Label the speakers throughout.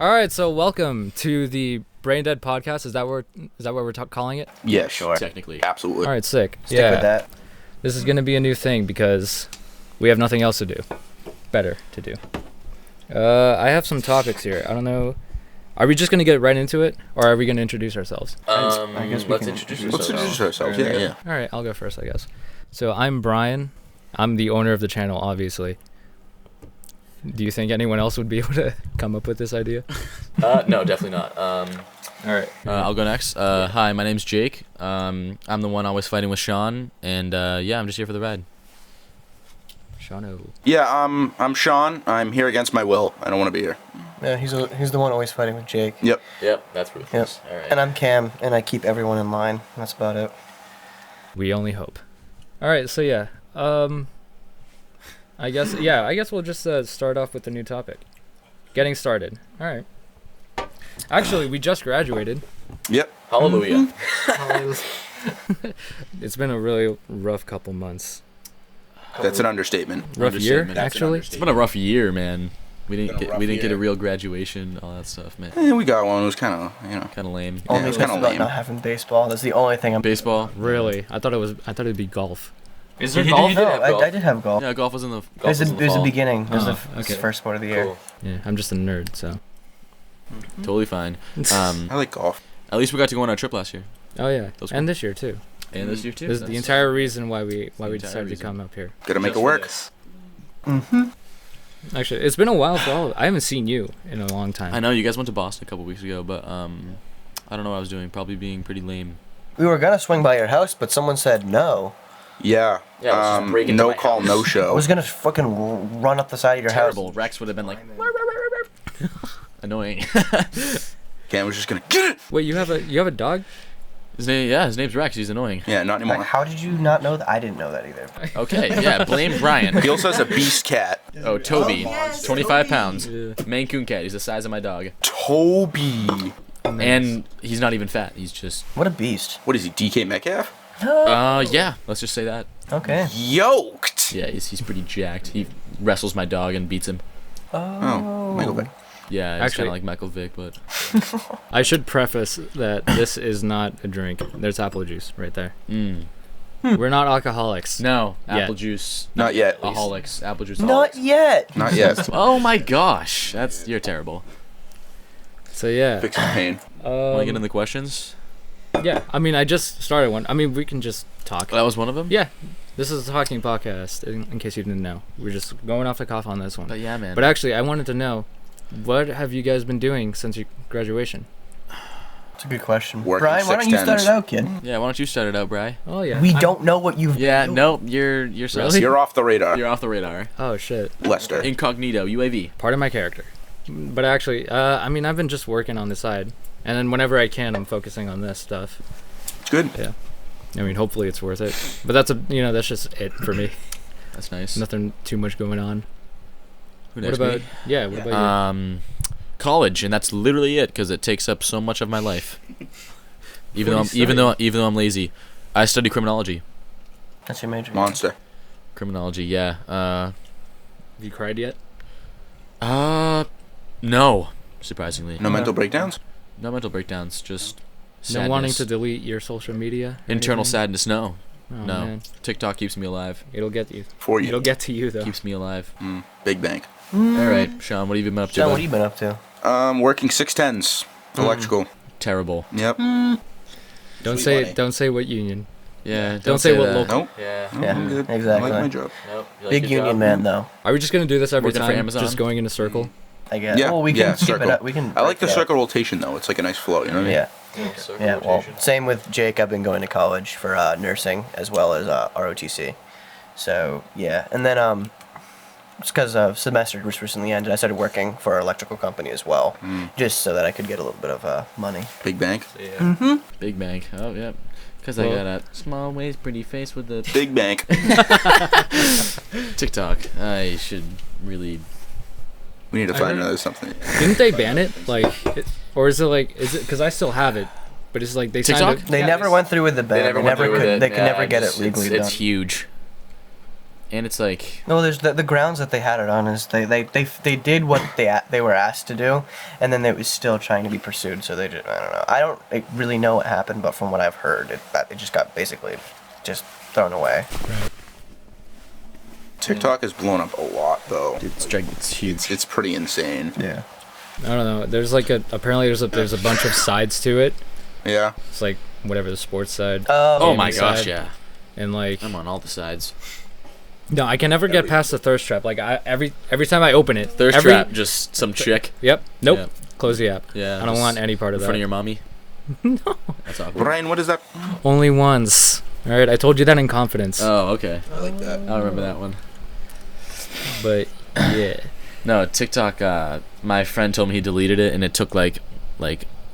Speaker 1: All right, so welcome to the Brain Dead podcast. Is that what we're calling it?
Speaker 2: Yeah, sure.
Speaker 3: Technically.
Speaker 2: Absolutely.
Speaker 1: All right, sick.
Speaker 4: Stick with that.
Speaker 1: This is gonna be a new thing because we have nothing else to do. Better to do. I have some topics here. I don't know. Are we just gonna get right into it, or are we gonna introduce ourselves?
Speaker 4: I guess
Speaker 3: Let's introduce
Speaker 2: ourselves. Yeah.
Speaker 1: All right, I'll go first, I guess. So I'm Brian. I'm the owner of the channel, obviously. Do you think anyone else would be able to come up with this idea?
Speaker 3: No, definitely not.
Speaker 1: All right.
Speaker 3: I'll go next. Hi, my name's Jake. I'm the one always fighting with Sean, and yeah, I'm just here for the ride.
Speaker 1: Shano.
Speaker 2: Yeah, I'm Sean. I'm here against my will. I don't want to be here.
Speaker 4: Yeah, he's the one always fighting with Jake.
Speaker 2: Yep.
Speaker 3: Yep, that's
Speaker 4: Yep.
Speaker 3: ruthless. All right.
Speaker 4: And I'm Cam, and I keep everyone in line. That's about it.
Speaker 1: We only hope. All right, so yeah. I guess we'll just start off with the new topic. Getting started. All right. Actually, we just graduated.
Speaker 2: Yep.
Speaker 3: Hallelujah.
Speaker 1: It's been a really rough couple months.
Speaker 2: That's an understatement.
Speaker 1: Rough year,
Speaker 3: Understatement.
Speaker 1: actually.
Speaker 3: It's been a rough year, man. We
Speaker 2: Been
Speaker 3: didn't
Speaker 2: a rough
Speaker 3: get a
Speaker 2: year.
Speaker 3: real graduation, all that stuff, man.
Speaker 2: We got one. It was kind of,
Speaker 3: Kind of lame.
Speaker 2: Yeah,
Speaker 4: Only
Speaker 2: it's
Speaker 4: just
Speaker 2: kinda
Speaker 4: about
Speaker 2: lame.
Speaker 4: not having baseball. That's the only thing I'm.
Speaker 3: Baseball.
Speaker 1: Really? I thought it'd be golf.
Speaker 3: Is
Speaker 4: No, I did have golf.
Speaker 3: Yeah, golf was in the.
Speaker 4: It was the beginning. It was
Speaker 1: Oh,
Speaker 4: the
Speaker 1: okay.
Speaker 4: first sport of the year.
Speaker 3: Cool.
Speaker 1: Yeah, I'm just a nerd, so.
Speaker 3: Totally fine.
Speaker 2: I like golf.
Speaker 3: At least we got to go on our trip last year,
Speaker 1: Oh yeah,
Speaker 3: Those
Speaker 1: and this year too.
Speaker 3: and this year too.
Speaker 1: This is the entire reason why we
Speaker 3: entire
Speaker 1: decided to
Speaker 3: reason.
Speaker 1: come up here.
Speaker 2: Gotta make
Speaker 3: Just
Speaker 2: it
Speaker 3: for
Speaker 2: work.
Speaker 3: this.
Speaker 1: Actually, it's been a while for all. I haven't seen you in a long time.
Speaker 3: I know you guys went to Boston a couple weeks ago, but I don't know what I was doing. Probably being pretty lame.
Speaker 4: We were gonna swing by your house, but someone said no.
Speaker 2: Yeah.
Speaker 3: Yeah, let's just break into
Speaker 2: no
Speaker 3: my
Speaker 2: call,
Speaker 3: house.
Speaker 2: no
Speaker 4: I
Speaker 2: show.
Speaker 4: was gonna fucking run up the side of your
Speaker 3: Terrible.
Speaker 4: house.
Speaker 3: Rex would have been like annoying.
Speaker 2: Cam was just gonna get it.
Speaker 1: Wait, you have a dog?
Speaker 3: His name's Rex. He's annoying.
Speaker 2: Yeah, not
Speaker 4: Like,
Speaker 2: anymore.
Speaker 4: how did you not know that? I didn't know that either.
Speaker 3: Okay, yeah, blame Brian.
Speaker 2: He also has a beast cat.
Speaker 3: Oh, Toby, 25 pounds,
Speaker 1: Yeah.
Speaker 3: Maine Coon cat. He's the size of my dog,
Speaker 2: Toby.
Speaker 3: and he's not even fat. He's just,
Speaker 4: What a beast.
Speaker 2: What is he, DK Metcalf?
Speaker 3: yeah. Let's just say that.
Speaker 4: Okay.
Speaker 2: Yoked.
Speaker 3: Yeah, he's pretty jacked. He wrestles my dog and beats him.
Speaker 2: Oh, Michael Vick.
Speaker 3: Yeah, it's kind
Speaker 1: Actually-
Speaker 3: of like Michael Vick, but
Speaker 1: I should preface that this is not a drink. There's apple juice right there. We're not alcoholics.
Speaker 3: no
Speaker 1: Yeah.
Speaker 3: apple juice.
Speaker 2: Not yet.
Speaker 3: Aholics, apple juice.
Speaker 4: Not
Speaker 3: aholics.
Speaker 4: yet.
Speaker 2: Not yet.
Speaker 3: Oh my gosh, you're terrible.
Speaker 1: So yeah.
Speaker 2: Fix some pain.
Speaker 3: Want to get in the questions?
Speaker 1: Yeah. I mean, I just started one. I mean, we can just talk.
Speaker 3: That was one of them.
Speaker 1: Yeah. This is a talking podcast. In case you didn't know, we're just going off the cuff on this one.
Speaker 3: But yeah, man.
Speaker 1: But actually, I wanted to know, what have you guys been doing since your graduation?
Speaker 4: It's a good question.
Speaker 2: Working
Speaker 4: Brian, why don't you start
Speaker 2: 6'10s.
Speaker 4: it out, kid?
Speaker 3: yeah, why don't you start it out, Bri?
Speaker 1: Oh yeah.
Speaker 4: We don't know what you've.
Speaker 3: Yeah, no, you're sus.
Speaker 1: Really?
Speaker 2: You're off the radar,
Speaker 3: You're off the radar.
Speaker 1: Oh shit.
Speaker 2: Lester.
Speaker 3: Incognito, UAV.
Speaker 1: Part of my character. But actually, I mean, I've been just working on the side, and then whenever I can, I'm focusing on this stuff.
Speaker 2: It's good.
Speaker 1: Yeah. I mean, hopefully it's worth it. But that's just it for me.
Speaker 3: That's nice.
Speaker 1: Nothing too much going on.
Speaker 3: Who
Speaker 1: What
Speaker 3: knows
Speaker 1: about
Speaker 3: me?
Speaker 1: yeah? What about
Speaker 3: College, and that's literally it because it takes up so much of my life. Even
Speaker 1: What do
Speaker 3: though
Speaker 1: you
Speaker 3: I'm lazy, I study criminology.
Speaker 4: That's your major.
Speaker 2: Monster.
Speaker 3: Criminology, yeah.
Speaker 1: you? Have you cried yet?
Speaker 3: No, surprisingly.
Speaker 2: No mental breakdowns?
Speaker 3: No mental breakdowns, just
Speaker 1: No wanting
Speaker 3: sadness.
Speaker 1: to delete your social media? or
Speaker 3: Internal
Speaker 1: anything?
Speaker 3: sadness. No,
Speaker 1: Oh,
Speaker 3: no.
Speaker 1: Man.
Speaker 3: TikTok keeps me alive.
Speaker 1: It'll get you.
Speaker 2: For you.
Speaker 1: It'll get to you though.
Speaker 3: Keeps me alive.
Speaker 2: Big bank.
Speaker 3: All right, Sean, what have you been up to?
Speaker 4: John,
Speaker 3: bud?
Speaker 4: what have you been up to?
Speaker 2: Working 6'10s. Electrical.
Speaker 3: Terrible.
Speaker 2: Yep.
Speaker 1: Don't
Speaker 2: Sweet
Speaker 1: say
Speaker 2: money.
Speaker 1: What union.
Speaker 3: Yeah.
Speaker 1: Don't say what
Speaker 3: that.
Speaker 1: local.
Speaker 2: Nope.
Speaker 3: Yeah.
Speaker 2: No,
Speaker 4: Yeah,
Speaker 2: I'm good.
Speaker 4: exactly.
Speaker 2: I like my job.
Speaker 3: Nope. You like
Speaker 4: Big
Speaker 3: your
Speaker 4: union
Speaker 3: job?
Speaker 4: man, though.
Speaker 1: Are we just gonna do this every
Speaker 3: Working for
Speaker 1: time?
Speaker 3: Amazon?
Speaker 1: Just going in a circle?
Speaker 4: I guess.
Speaker 2: Yeah.
Speaker 4: Well, we can
Speaker 2: yeah,
Speaker 4: keep
Speaker 2: circle.
Speaker 4: it up. We can.
Speaker 2: I like the
Speaker 4: break it
Speaker 2: circle rotation though. It's like a nice flow. You know what I mean?
Speaker 4: Yeah.
Speaker 3: Circle
Speaker 4: Yeah. Well,
Speaker 3: rotation.
Speaker 4: same with Jake. I've been going to college for nursing as well as ROTC. So yeah, and then it's because semester just recently ended. I started working for an electrical company as well, just so that I could get a little bit of money.
Speaker 2: Big bank.
Speaker 3: Yeah. Big bank. Oh, yep. Because I
Speaker 1: Well-
Speaker 3: got a small waist, pretty face with the
Speaker 2: Big bank.
Speaker 3: TikTok. I should really.
Speaker 2: We need to find another something.
Speaker 1: Didn't they ban it? Or is it because I still have it, but it's like they signed
Speaker 3: TikTok?
Speaker 1: it.
Speaker 4: They never went through with the ban.
Speaker 3: They never went through with
Speaker 4: could.
Speaker 3: it.
Speaker 4: They could
Speaker 3: Yeah,
Speaker 4: never get
Speaker 3: it's-
Speaker 4: it legally
Speaker 3: It's
Speaker 4: done.
Speaker 3: huge. and it's like
Speaker 4: No, there's the grounds that they had it on is they did what they were asked to do, and then it was still trying to be pursued. So they just, I don't know. I don't really know what happened, but from what I've heard, it just got basically just thrown away.
Speaker 2: TikTok has blown up a lot, though.
Speaker 3: it's huge.
Speaker 2: It's pretty insane.
Speaker 4: Yeah.
Speaker 1: I don't know. There's like apparently there's a bunch of sides to it.
Speaker 2: Yeah.
Speaker 1: It's like whatever the sports side.
Speaker 3: Oh my
Speaker 1: gaming
Speaker 3: gosh,
Speaker 1: side,
Speaker 3: yeah.
Speaker 1: And like
Speaker 3: I'm on all the sides.
Speaker 1: no, I can never get past the thirst trap. Like every time I open it,
Speaker 3: Thirst trap, just some chick.
Speaker 1: Yep. Nope.
Speaker 3: Yep.
Speaker 1: Close the app.
Speaker 3: Yeah.
Speaker 1: I don't
Speaker 3: just
Speaker 1: want any part of
Speaker 3: in
Speaker 1: that.
Speaker 3: front of your mommy.
Speaker 1: No.
Speaker 3: That's awkward.
Speaker 2: Brian, what is that?
Speaker 1: Only once. All right, I told you that in confidence.
Speaker 3: Oh, okay.
Speaker 2: I like that.
Speaker 3: I remember that one.
Speaker 1: But yeah.
Speaker 3: No, TikTok. My friend told me he deleted it, and it took like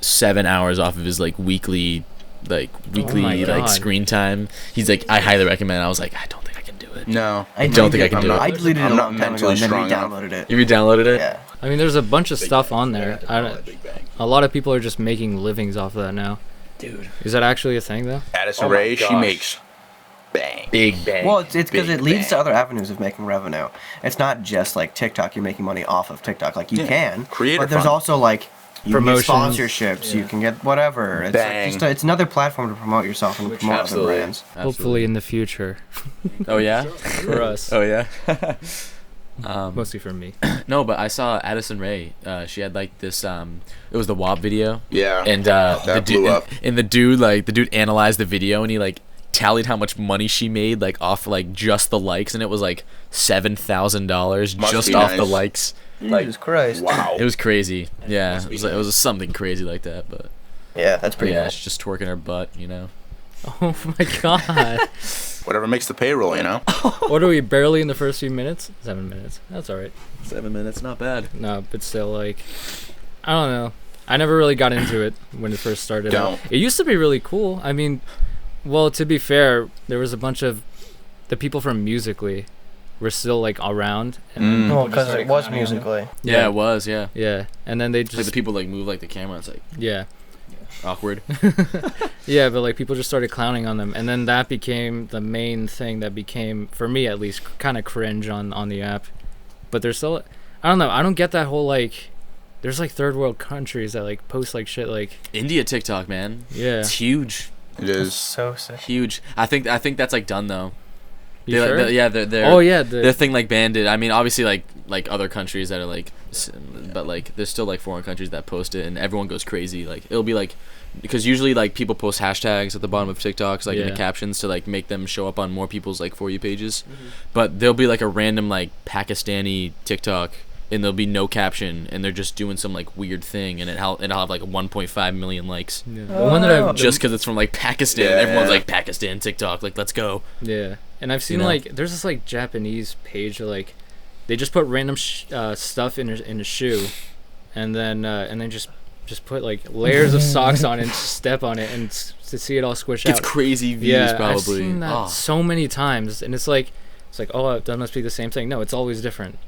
Speaker 3: 7 hours off of his weekly
Speaker 1: Oh my God.
Speaker 3: screen time. He's like, I highly recommend it. I was like, I don't think I can do it.
Speaker 2: No.
Speaker 3: I don't think I can do it.
Speaker 4: I deleted it
Speaker 2: I'm
Speaker 4: a
Speaker 2: not
Speaker 4: long time ago
Speaker 2: mentally
Speaker 4: and then
Speaker 2: strong enough.
Speaker 4: re-downloaded it.
Speaker 3: You re-downloaded it?
Speaker 4: Yeah.
Speaker 1: I mean, there's a bunch of stuff on there. A lot of people are just making livings off of that now.
Speaker 3: Dude.
Speaker 1: Is that actually a thing though?
Speaker 2: Addison
Speaker 3: Oh my
Speaker 2: Rae, she
Speaker 3: gosh.
Speaker 2: makes bang.
Speaker 3: Big bang.
Speaker 4: Well, it's because
Speaker 2: Big
Speaker 4: it leads to
Speaker 2: bang.
Speaker 4: other avenues of making revenue. It's not just like TikTok. You're making money off of TikTok. Like you
Speaker 2: Yeah.
Speaker 4: can,
Speaker 2: Creator
Speaker 4: but there's
Speaker 2: fund.
Speaker 4: also like you can get
Speaker 1: Promotions.
Speaker 4: sponsorships. You can get whatever. It's
Speaker 2: Bang.
Speaker 4: Like it's another platform to promote yourself and promote
Speaker 3: Absolutely.
Speaker 4: other brands.
Speaker 1: Hopefully in the future
Speaker 3: Oh yeah.
Speaker 1: for us.
Speaker 3: Oh yeah.
Speaker 1: Mostly for me.
Speaker 3: No, but I saw Addison Rae. She had like this. It was the WAP video.
Speaker 2: Yeah.
Speaker 3: And the
Speaker 2: That
Speaker 3: dude
Speaker 2: blew up.
Speaker 3: and the dude analyzed the video, and he tallied how much money she made off just the likes, and it was $7,000
Speaker 2: Must
Speaker 3: just
Speaker 2: be
Speaker 3: off the
Speaker 2: nice.
Speaker 3: likes.
Speaker 4: Jesus Christ.
Speaker 2: Wow.
Speaker 3: It was crazy. Yeah,
Speaker 2: Must
Speaker 3: it
Speaker 2: be
Speaker 3: was, it
Speaker 2: nice.
Speaker 3: was something crazy like that. But
Speaker 4: Yeah, that's pretty
Speaker 3: yeah,
Speaker 4: cool.
Speaker 3: she's just twerking her butt,
Speaker 1: Oh my God.
Speaker 2: Whatever makes the payroll, you know?
Speaker 1: What are we barely in the first few minutes? 7 minutes. That's all right.
Speaker 3: 7 minutes, not bad.
Speaker 1: No, but still, I don't know. I never really got into it when it first started.
Speaker 2: Don't.
Speaker 1: It used to be really cool. I mean, well, to be fair, there was a bunch of the people from Musically were still around. And then
Speaker 2: Mm.
Speaker 1: people
Speaker 4: Well,
Speaker 1: just
Speaker 4: because
Speaker 1: started
Speaker 4: it was
Speaker 1: clowning on them.
Speaker 4: musically.
Speaker 3: Yeah, it was. Yeah,
Speaker 1: Yeah, and then they
Speaker 3: it's like
Speaker 1: just
Speaker 3: the people move the camera. It's
Speaker 1: yeah.
Speaker 3: awkward.
Speaker 1: Yeah, but people just started clowning on them, and then that became the main thing that became, for me at least, kind of cringe on the app. But there's still, I don't know, I don't get that whole there's third world countries that post shit
Speaker 3: India TikTok, man.
Speaker 1: yeah.
Speaker 3: It's huge,
Speaker 2: It is.
Speaker 4: So sick.
Speaker 3: huge. I think that's done though.
Speaker 1: You
Speaker 3: They,
Speaker 1: sure?
Speaker 3: yeah, they're
Speaker 1: Oh yeah,
Speaker 3: their thing banned it. I mean, obviously like other countries that are but there's still foreign countries that post it, and everyone goes crazy. It'll be because usually people post hashtags at the bottom of TikToks in
Speaker 1: Yeah.
Speaker 3: the captions to make them show up on more people's For You pages. But there'll be a random Pakistani TikTok, and there'll be no caption, and they're just doing some weird thing, and it'll have 1.5 million likes.
Speaker 1: Yeah. The one that I
Speaker 3: Just because it's from Pakistan,
Speaker 2: Yeah.
Speaker 3: everyone's Pakistan TikTok, let's go.
Speaker 1: yeah, and I've seen
Speaker 3: You know?
Speaker 1: there's this Japanese page where, they just put random stuff in a shoe, and then just put layers of socks on it and step on it and to see it all squish
Speaker 3: It's
Speaker 1: out.
Speaker 3: crazy views,
Speaker 1: Yeah,
Speaker 3: probably.
Speaker 1: I've seen that
Speaker 3: Oh.
Speaker 1: so many times, and it's oh, that must be the same thing. No, it's always different.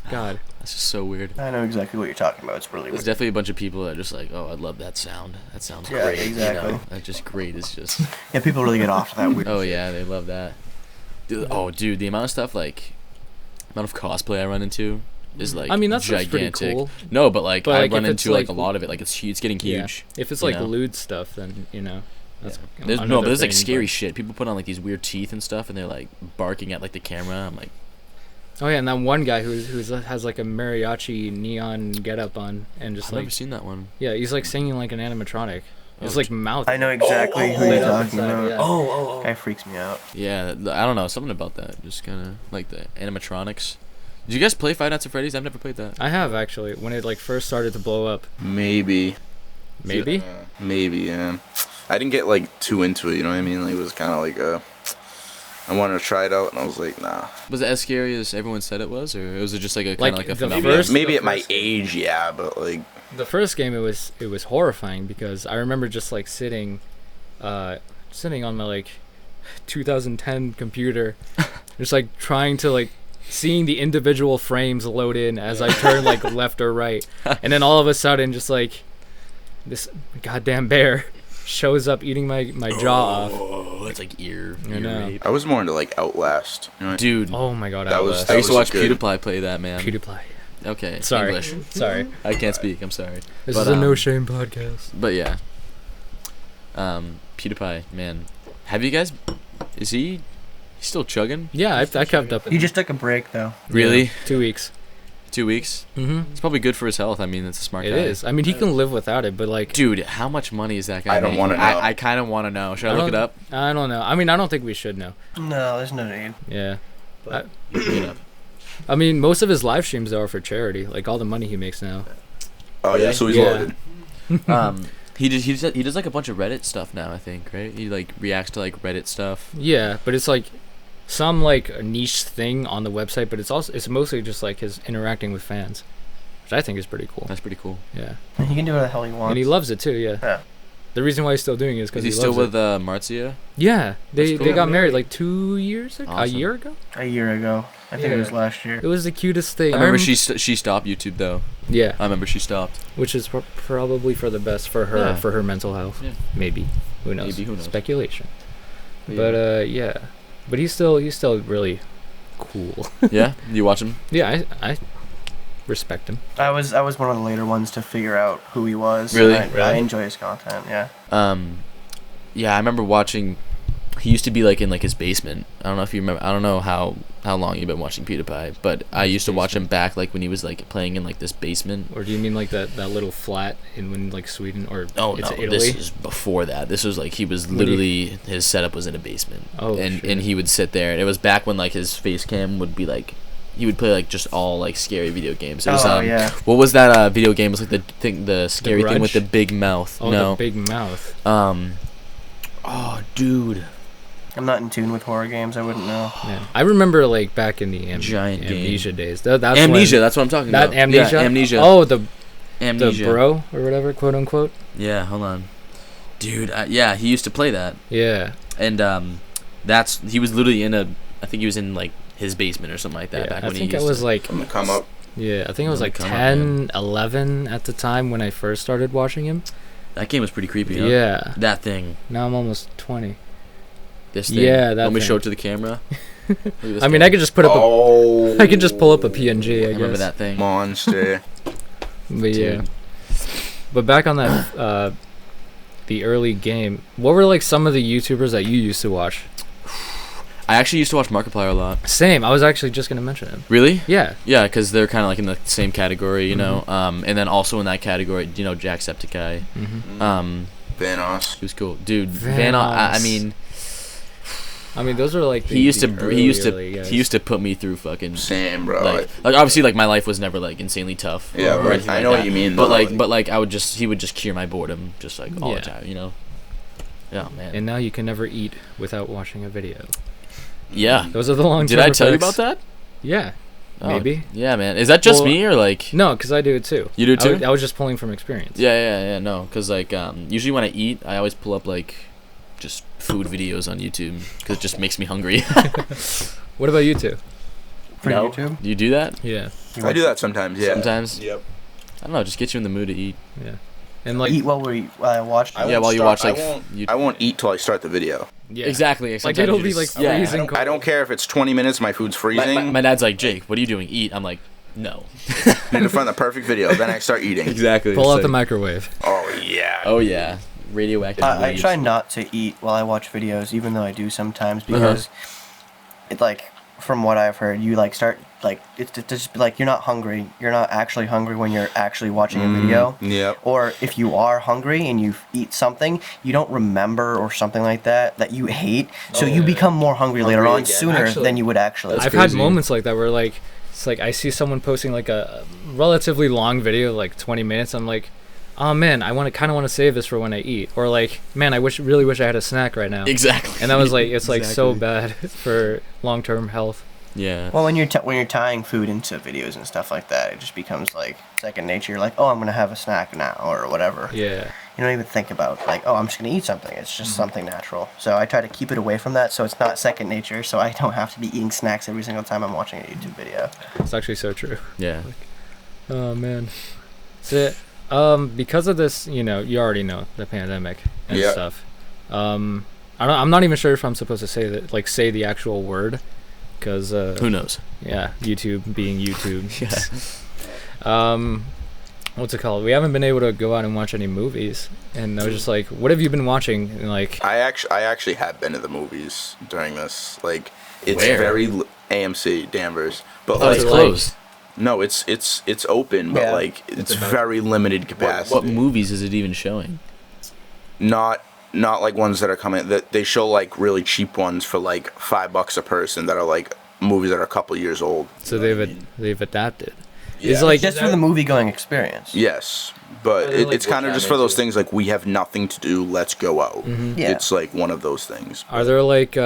Speaker 1: God.
Speaker 3: That's just so weird.
Speaker 4: I know exactly what you're talking about. It's really
Speaker 3: There's
Speaker 4: weird.
Speaker 3: definitely a bunch of people that are just oh, I love that sound. That sounds
Speaker 4: Yeah,
Speaker 3: great.
Speaker 4: exactly.
Speaker 3: That's just great. It's just,
Speaker 4: Yeah, people really get off to that weird.
Speaker 3: oh yeah, they love that. Dude, the amount of stuff amount of cosplay I run into is
Speaker 1: I mean, that's pretty
Speaker 3: gigantic.
Speaker 1: cool.
Speaker 3: No, but I
Speaker 1: if
Speaker 3: run
Speaker 1: it's,
Speaker 3: into a lot of it. It's getting
Speaker 1: Yeah.
Speaker 3: huge.
Speaker 1: If it's
Speaker 3: you know?
Speaker 1: lewd stuff, then that's
Speaker 3: There's
Speaker 1: another
Speaker 3: but there's
Speaker 1: thing,
Speaker 3: scary
Speaker 1: but-
Speaker 3: shit. People put on these weird teeth and stuff, and they're barking at the camera. I'm
Speaker 1: Oh yeah, and that one guy who has a mariachi neon getup on, and just
Speaker 3: I've never seen that one.
Speaker 1: yeah, he's singing like an animatronic. His
Speaker 3: Oh,
Speaker 1: mouth.
Speaker 4: I know exactly who
Speaker 1: lit
Speaker 4: you're
Speaker 1: up
Speaker 4: talking
Speaker 1: inside,
Speaker 4: about.
Speaker 1: yeah.
Speaker 3: Oh.
Speaker 4: Guy freaks me out.
Speaker 3: Yeah, I don't know, something about that. Just kind of the animatronics. Did you guys play Five Nights at Freddy's? I've never played that.
Speaker 1: I have actually when it first started to blow up.
Speaker 2: Maybe.
Speaker 1: Maybe.
Speaker 2: Maybe, yeah. I didn't get too into it, you know what I mean? It was kind of I wanted to try it out, and I was like, nah.
Speaker 3: Was it as scary as everyone said it was, or was it just a kind
Speaker 1: Like,
Speaker 3: of a
Speaker 1: the
Speaker 3: phenomenon?
Speaker 1: first-
Speaker 2: Maybe
Speaker 1: the
Speaker 2: at my
Speaker 1: first-
Speaker 2: age, yeah, but
Speaker 1: The first game it was horrifying because I remember just sitting on my 2010 computer, just trying to seeing the individual frames load in as I turn left or right, and then all of a sudden just this goddamn bear shows up eating my jaw off.
Speaker 3: it's like ear
Speaker 1: I know.
Speaker 3: rape.
Speaker 2: I was more into like Outlast. You know?
Speaker 3: Dude,
Speaker 1: Oh my god,
Speaker 2: That was-
Speaker 1: Outlast.
Speaker 3: I used to
Speaker 2: was
Speaker 3: watch
Speaker 2: good.
Speaker 3: PewDiePie play that, man.
Speaker 1: PewDiePie.
Speaker 3: Okay,
Speaker 1: Sorry.
Speaker 3: English.
Speaker 1: Sorry.
Speaker 3: I can't speak. I'm sorry.
Speaker 1: This
Speaker 3: But,
Speaker 1: is a no shame podcast.
Speaker 3: But yeah, PewDiePie, man. Have you guys? Is he? He's still chugging?
Speaker 1: Yeah, I kept up.
Speaker 4: He just took a break though.
Speaker 3: Really?
Speaker 1: Yeah, 2 weeks.
Speaker 3: 2 weeks?
Speaker 1: Mm-hmm.
Speaker 3: It's probably good for his health. I mean, it's a smart
Speaker 1: It
Speaker 3: guy.
Speaker 1: is. I mean, he can live without it, but like,
Speaker 3: Dude, how much money is that guy
Speaker 2: I don't
Speaker 3: making?
Speaker 2: wanna know.
Speaker 3: I kind of want to know. Should I look it
Speaker 1: don't-
Speaker 3: up?
Speaker 1: I don't know. I mean, I don't think we should know.
Speaker 4: No, there's no need.
Speaker 1: Yeah.
Speaker 3: Look it up.
Speaker 1: I mean, most of his live streams though are for charity. Like all the money he makes now.
Speaker 2: Oh yeah, so he's
Speaker 1: Yeah.
Speaker 2: loaded.
Speaker 3: He does like a bunch of Reddit stuff now. I think, right? He like reacts to like Reddit stuff.
Speaker 1: Yeah, but it's like some like a niche thing on the website, but it's mostly just like his interacting with fans, which I think is pretty cool.
Speaker 3: That's pretty cool.
Speaker 1: Yeah,
Speaker 4: He can do what the hell he wants.
Speaker 1: and he loves it too. Yeah.
Speaker 4: Yeah.
Speaker 1: The reason why he's still doing it is because
Speaker 3: Is he
Speaker 1: he
Speaker 3: still
Speaker 1: loves
Speaker 3: with
Speaker 1: it.
Speaker 3: Marzia?
Speaker 1: Yeah, they
Speaker 3: That's cool.
Speaker 1: got married like 2 years ago, a
Speaker 3: Awesome.
Speaker 1: year ago.
Speaker 4: A year ago. I think
Speaker 1: Yeah.
Speaker 4: it was last year.
Speaker 1: It was the cutest thing.
Speaker 3: I remember
Speaker 1: rem-
Speaker 3: she stopped YouTube though.
Speaker 1: Yeah,
Speaker 3: I remember she stopped.
Speaker 1: which is probably for the best for her
Speaker 3: Yeah.
Speaker 1: for her mental health.
Speaker 3: Yeah.
Speaker 1: Maybe. Who knows?
Speaker 3: Maybe, who knows?
Speaker 1: Speculation.
Speaker 3: But
Speaker 1: But yeah, but he's still really cool.
Speaker 3: yeah, you watch him?
Speaker 1: Yeah, I respect him.
Speaker 4: I was one of the later ones to figure out who he was.
Speaker 3: Really?
Speaker 4: I
Speaker 1: Really?
Speaker 4: enjoy his content. Yeah.
Speaker 3: Yeah, I remember watching. He used to be like in like his basement. I don't know if you remember. I don't know how long you've been watching PewDiePie, but I used to watch him back like when he was like playing in like this basement.
Speaker 1: Or do you mean like that little flat in like Sweden or
Speaker 3: Oh
Speaker 1: it's
Speaker 3: no,
Speaker 1: Italy?
Speaker 3: this is before that. This was like he was
Speaker 1: What do you-
Speaker 3: literally his setup was in a basement.
Speaker 1: Oh,
Speaker 3: and
Speaker 1: shit.
Speaker 3: and he would sit there, and it was back when like his face cam would be like. He would play like just all like scary video games. It was,
Speaker 4: Oh, yeah.
Speaker 3: What was that video game? It was like the scary thing with
Speaker 1: Grudge?
Speaker 3: the big mouth.
Speaker 1: Oh,
Speaker 3: no.
Speaker 1: the big mouth.
Speaker 3: Oh, dude.
Speaker 4: I'm not in tune with horror games. I wouldn't know.
Speaker 1: Man. I remember like back in the
Speaker 3: Giant game.
Speaker 1: Amnesia days. That's
Speaker 3: Amnesia.
Speaker 1: when-
Speaker 3: That's what I'm talking
Speaker 1: that
Speaker 3: about.
Speaker 1: Amnesia.
Speaker 3: Yeah, Amnesia.
Speaker 1: Oh, the
Speaker 3: Amnesia.
Speaker 1: bro or whatever, quote unquote.
Speaker 3: Yeah, hold on. Dude, yeah, he used to play that.
Speaker 1: Yeah.
Speaker 3: And he was literally I think he was in like his basement or something like that
Speaker 1: Yeah,
Speaker 3: back
Speaker 1: I
Speaker 3: when
Speaker 1: think
Speaker 3: he
Speaker 1: I
Speaker 3: used
Speaker 1: was
Speaker 3: to.
Speaker 1: like
Speaker 2: I'm gonna come up.
Speaker 1: yeah, I think I was like
Speaker 3: Come on,
Speaker 1: 10, 11 at the time when I first started watching him.
Speaker 3: That game was pretty creepy, huh?
Speaker 1: Yeah.
Speaker 3: That thing.
Speaker 1: Now I'm almost 20.
Speaker 3: This thing.
Speaker 1: Yeah, that
Speaker 3: Let me
Speaker 1: thing.
Speaker 3: show it to the camera. Look at this
Speaker 1: I mean,
Speaker 3: guy.
Speaker 1: I could just put up
Speaker 2: Oh.
Speaker 1: I could just pull up a PNG, I
Speaker 3: I remember
Speaker 1: guess.
Speaker 3: that thing.
Speaker 2: Monster.
Speaker 1: But yeah.
Speaker 3: Dude.
Speaker 1: But back on that the early game, what were like some of the YouTubers that you used to watch?
Speaker 3: I actually used to watch Markiplier a lot.
Speaker 1: Same. I was actually just gonna mention him.
Speaker 3: Really?
Speaker 1: Yeah.
Speaker 3: Yeah, because they're kind of like in the same category, you know.
Speaker 1: Mm-hmm.
Speaker 3: And then also in that category, you know, Jacksepticeye.
Speaker 1: Mm-hmm.
Speaker 2: Vanoss.
Speaker 3: He was cool, dude. Van, I
Speaker 1: Vanoss.
Speaker 3: mean,
Speaker 1: I mean, those are like
Speaker 3: he used to
Speaker 1: guys.
Speaker 3: he used to put me through fucking
Speaker 2: Same, bro.
Speaker 3: like obviously like my life was never like insanely tough.
Speaker 2: Yeah,
Speaker 3: or
Speaker 2: right.
Speaker 3: anything
Speaker 2: I
Speaker 3: like
Speaker 2: know what
Speaker 3: that.
Speaker 2: you mean,
Speaker 3: But
Speaker 2: though,
Speaker 3: like
Speaker 2: like-
Speaker 3: but like he would just cure my boredom just like all
Speaker 1: Yeah.
Speaker 3: the time, you know. Yeah, man.
Speaker 1: And now you can never eat without watching a video.
Speaker 3: Yeah.
Speaker 1: Those are the long.
Speaker 3: Did I tell you about that?
Speaker 1: Yeah.
Speaker 3: Oh,
Speaker 1: Maybe.
Speaker 3: Yeah, man. Is that just
Speaker 1: Well,
Speaker 3: me or like?
Speaker 1: No, because I do it too.
Speaker 3: You do too?
Speaker 1: I was just pulling from experience.
Speaker 3: Yeah. No, because like usually when I eat, I always pull up like just food videos on YouTube because it just makes me hungry.
Speaker 1: What about you two?
Speaker 4: For
Speaker 3: No.
Speaker 4: YouTube.
Speaker 3: You do that
Speaker 1: Yeah.
Speaker 2: I do that sometimes. Yeah.
Speaker 3: sometimes?
Speaker 2: Yep.
Speaker 3: I don't know. Just get you in the mood to eat.
Speaker 1: Yeah. And like
Speaker 4: Eat while we watch.
Speaker 2: I
Speaker 3: Yeah,
Speaker 2: won't
Speaker 3: while you
Speaker 2: start-
Speaker 3: watch, like,
Speaker 2: I won't,
Speaker 3: you-
Speaker 2: I won't eat till I start the video.
Speaker 1: yeah.
Speaker 3: Exactly.
Speaker 1: Like
Speaker 3: sometimes
Speaker 1: it'll
Speaker 3: you
Speaker 1: be
Speaker 3: just-
Speaker 1: like
Speaker 3: yeah.
Speaker 1: freezing cold.
Speaker 2: I don't care if it's 20 minutes, my food's freezing.
Speaker 3: My dad's like, Jake, what are you doing? Eat. I'm like, no.
Speaker 2: Need to find the perfect video, then I start eating.
Speaker 3: Exactly.
Speaker 1: Pull out the microwave.
Speaker 2: Oh yeah.
Speaker 3: Oh yeah, radioactive.
Speaker 4: I
Speaker 3: leaves.
Speaker 4: try not to eat while I watch videos, even though I do sometimes, because it like from what I've heard, you like start like it's just like you're not hungry. You're not actually hungry when you're actually watching a video.
Speaker 2: Yep.
Speaker 4: Or if you are hungry and you eat something, you don't remember or something like that you hate, so you become more hungry later on
Speaker 2: again.
Speaker 4: sooner
Speaker 1: Actually,
Speaker 4: than you would actually.
Speaker 3: That's
Speaker 1: I've had
Speaker 3: crazy.
Speaker 1: moments like that where like it's like I see someone posting like a relatively long video, like 20 minutes. I'm like, oh man, I kind of want to save this for when I eat, or like, man, I really wish I had a snack right now.
Speaker 3: Exactly.
Speaker 1: And that was like, it's like so
Speaker 3: Exactly.
Speaker 1: bad for long-term health.
Speaker 3: Yeah.
Speaker 4: Well, when you're tying food into videos and stuff like that, it just becomes like second nature. You're like, oh, I'm gonna have a snack now or whatever.
Speaker 1: Yeah.
Speaker 4: You don't even think about like, oh, I'm just gonna eat something. It's just something natural. So I try to keep it away from that, so it's not second nature. So I don't have to be eating snacks every single time I'm watching a YouTube video.
Speaker 1: It's actually so true.
Speaker 3: Yeah.
Speaker 1: Oh man. So, because of this, you know, you already know the pandemic and
Speaker 2: Yeah.
Speaker 1: stuff. I'm not even sure if I'm supposed to say that, like say the actual word, because
Speaker 3: Who knows?
Speaker 1: yeah, YouTube being YouTube.
Speaker 3: Yeah.
Speaker 1: What's it called? We haven't been able to go out and watch any movies, and I was just like, what have you been watching? And like,
Speaker 2: I actually have been to the movies during this. Like, it's
Speaker 3: Where?
Speaker 2: very AMC Danvers, but
Speaker 3: Oh, it's
Speaker 2: like,
Speaker 3: closed.
Speaker 2: no, it's open, but
Speaker 4: Yeah.
Speaker 2: like it's very limited capacity.
Speaker 3: What movies is it even showing?
Speaker 2: Not like ones that are coming. That they show like really cheap ones for like $5 a person that are like movies that are a couple years old.
Speaker 1: so they've adapted.
Speaker 2: Yeah.
Speaker 1: It's like
Speaker 4: Just for the movie going experience.
Speaker 2: Yes, but
Speaker 5: Are they, like,
Speaker 2: it's kind of
Speaker 5: what
Speaker 2: just
Speaker 5: kind
Speaker 2: for those
Speaker 5: they do?
Speaker 2: things like we have nothing to do. Let's go out.
Speaker 4: Yeah.
Speaker 2: It's like one of those things.
Speaker 1: Are there like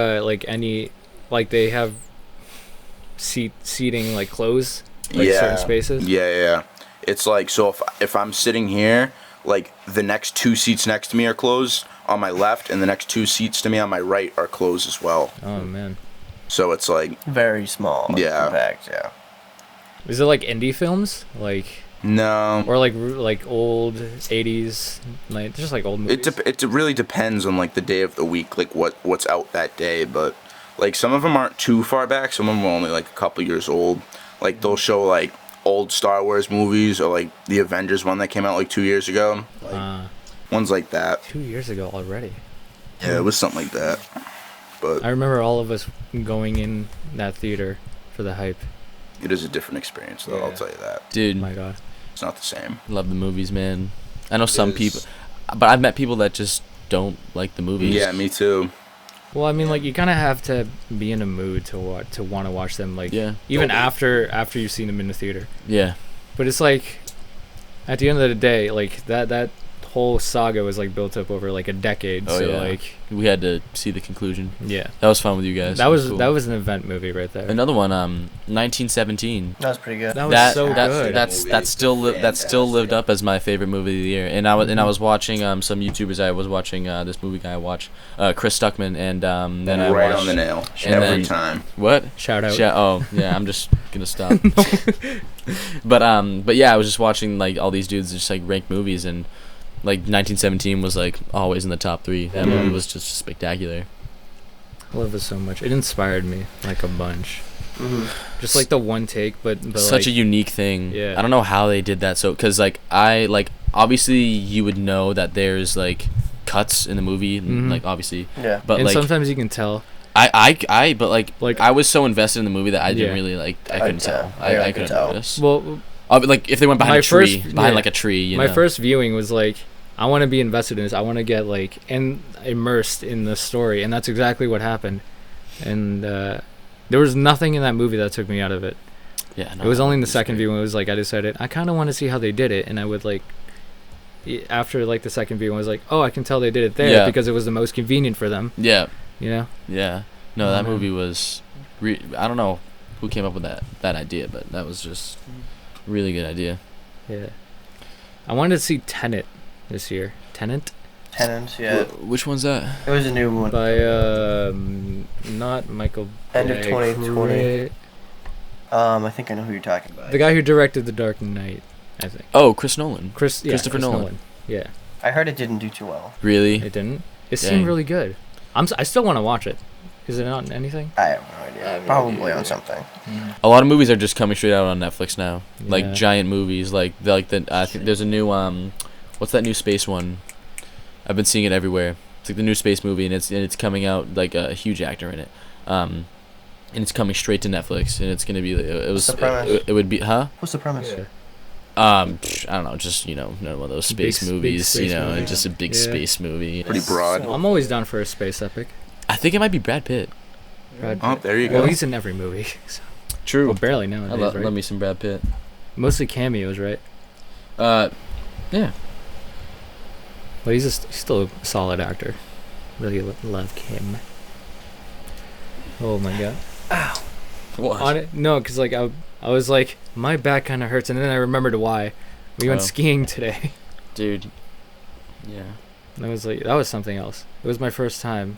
Speaker 1: any, like they have seating like closed, like certain spaces?
Speaker 2: Yeah. It's like, so if I'm sitting here, like the next 2 seats next to me are closed on my left, and the next 2 seats to me on my right are closed as well.
Speaker 1: Oh man,
Speaker 2: So it's like,
Speaker 4: Very small.
Speaker 2: Yeah.
Speaker 4: Compact, yeah.
Speaker 1: is it like indie films, like
Speaker 2: no.
Speaker 1: or like old 80s, like just like old movies?
Speaker 2: It really depends on like the day of the week, like what's out that day. But like some of them aren't too far back. Some of them are only like a couple years old. Like they'll show like old Star Wars movies, or like the Avengers one that came out like 2 years ago. Ones like that.
Speaker 1: 2 years ago already.
Speaker 2: Yeah, it was something like that. But
Speaker 1: I remember all of us going in that theater for the hype.
Speaker 2: it is a different experience, though. I'll
Speaker 1: Yeah.
Speaker 2: tell you that.
Speaker 1: Oh
Speaker 3: Dude,
Speaker 1: my god.
Speaker 2: It's not the same.
Speaker 3: love the movies, man. I know some
Speaker 2: is.
Speaker 3: people, but I've met people that just don't like the movies.
Speaker 2: Yeah, me too.
Speaker 1: Well, I mean, like you kind of have to be in a mood to want to watch them, like
Speaker 3: Yeah.
Speaker 1: even
Speaker 2: Totally.
Speaker 1: after you've seen them in the theater.
Speaker 3: Yeah.
Speaker 1: But it's like, at the end of the day, like that whole saga was like built up over like a decade.
Speaker 3: Oh,
Speaker 1: so
Speaker 3: yeah.
Speaker 1: like,
Speaker 3: We had to see the conclusion.
Speaker 1: yeah,
Speaker 3: That was fun with you guys.
Speaker 1: that was
Speaker 3: cool.
Speaker 1: that was an event movie right there.
Speaker 3: Another one, 1917.
Speaker 4: That was pretty good.
Speaker 1: That was so good.
Speaker 3: That still lived up as my favorite movie of the year. And I was watching some YouTubers. I was watching this movie guy I watch, Chris Stuckman, and then I
Speaker 2: Right
Speaker 3: watched
Speaker 2: on the nail.
Speaker 3: and
Speaker 2: Every
Speaker 3: then-
Speaker 2: time.
Speaker 3: what?
Speaker 1: Shout out.
Speaker 3: Oh yeah, I'm just gonna stop. But yeah, I was just watching like all these dudes just like rank movies, and like 1917 was like always in the top 3. That movie was just spectacular.
Speaker 1: I love it so much. It inspired me like a bunch.
Speaker 4: Mhm.
Speaker 1: Just like the one take, but
Speaker 3: Such
Speaker 1: like,
Speaker 3: a unique thing.
Speaker 1: Yeah.
Speaker 3: I don't know how they did that. So, cause like I like obviously you would know that there's like cuts in the movie,
Speaker 1: Mhm.
Speaker 3: like obviously,
Speaker 4: Yeah.
Speaker 3: but
Speaker 1: and
Speaker 3: like
Speaker 1: sometimes you can tell.
Speaker 3: but like
Speaker 1: Like-
Speaker 3: I was so invested in the movie that I didn't
Speaker 1: Yeah.
Speaker 3: really like. I
Speaker 4: I-
Speaker 3: couldn't tell.
Speaker 4: yeah,
Speaker 3: I
Speaker 4: I could
Speaker 3: couldn't
Speaker 4: tell.
Speaker 3: notice.
Speaker 1: Well,
Speaker 3: But like if they went behind
Speaker 1: my
Speaker 3: a tree,
Speaker 1: first-
Speaker 3: behind
Speaker 1: yeah.
Speaker 3: like a tree, you
Speaker 1: my
Speaker 3: know.
Speaker 1: first viewing was like, I want to be invested in this. I want to get like immersed in the story, and that's exactly what happened. And there was nothing in that movie that took me out of it.
Speaker 3: Yeah, no,
Speaker 1: It was only in the
Speaker 3: it's
Speaker 1: second
Speaker 3: great.
Speaker 1: viewing. It was like I decided I kind of want to see how they did it, and I would like after like the second viewing, I was like, oh, I can tell they did it there
Speaker 3: Yeah.
Speaker 1: because it was the most convenient for them.
Speaker 3: Yeah,
Speaker 1: You know?
Speaker 3: yeah. No,
Speaker 1: Oh,
Speaker 3: that
Speaker 1: man.
Speaker 3: movie was. I don't know who came up with that idea, but that was just really good idea.
Speaker 1: Yeah. I wanted to see Tenet this year. Tenet
Speaker 4: Tenants, yeah.
Speaker 3: Which one's that?
Speaker 4: It was a new one.
Speaker 1: by not Michael.
Speaker 4: End of
Speaker 1: Bay,
Speaker 4: 2020. I think I know who you're talking about.
Speaker 1: The guy who directed The Dark Knight, I think.
Speaker 3: Oh, Chris Nolan.
Speaker 1: Christopher
Speaker 3: Christopher Nolan.
Speaker 1: Yeah,
Speaker 4: I heard it didn't do too well.
Speaker 3: Really?
Speaker 1: it didn't. It
Speaker 3: Dang.
Speaker 1: seemed really good. I still want to watch it. Is it on anything?
Speaker 4: I have no idea. Probably on something.
Speaker 3: A lot of movies are just coming straight out on Netflix now.
Speaker 1: Yeah.
Speaker 3: Like giant movies, like I think there's a new what's that new space one? I've been seeing it everywhere. It's like the new space movie, and it's coming out like a huge actor in it, and it's coming straight to Netflix, and it's gonna be
Speaker 4: What's the premise?
Speaker 3: it would be
Speaker 4: What's the premise?
Speaker 1: Yeah.
Speaker 3: I don't know, just one of those space
Speaker 1: Big
Speaker 3: movies,
Speaker 1: space movie.
Speaker 3: and just a big
Speaker 1: Yeah.
Speaker 3: space movie.
Speaker 2: Pretty broad.
Speaker 1: I'm always down for a space epic.
Speaker 3: I think it might be Brad Pitt.
Speaker 1: Brad
Speaker 2: Oh,
Speaker 1: Pitt.
Speaker 2: there you
Speaker 1: Well,
Speaker 2: go.
Speaker 1: he's in every movie. So.
Speaker 3: True.
Speaker 1: Well, barely nowadays, right?
Speaker 3: Love me some Brad Pitt.
Speaker 1: Mostly cameos, right?
Speaker 3: Yeah.
Speaker 1: But he's still a solid actor. Really love him. Oh my god.
Speaker 3: What?
Speaker 1: No, because like I was like, my back kind of hurts, and then I remembered why. We went
Speaker 3: Oh.
Speaker 1: skiing today.
Speaker 3: Dude. Yeah.
Speaker 1: That was something else. It was my first time,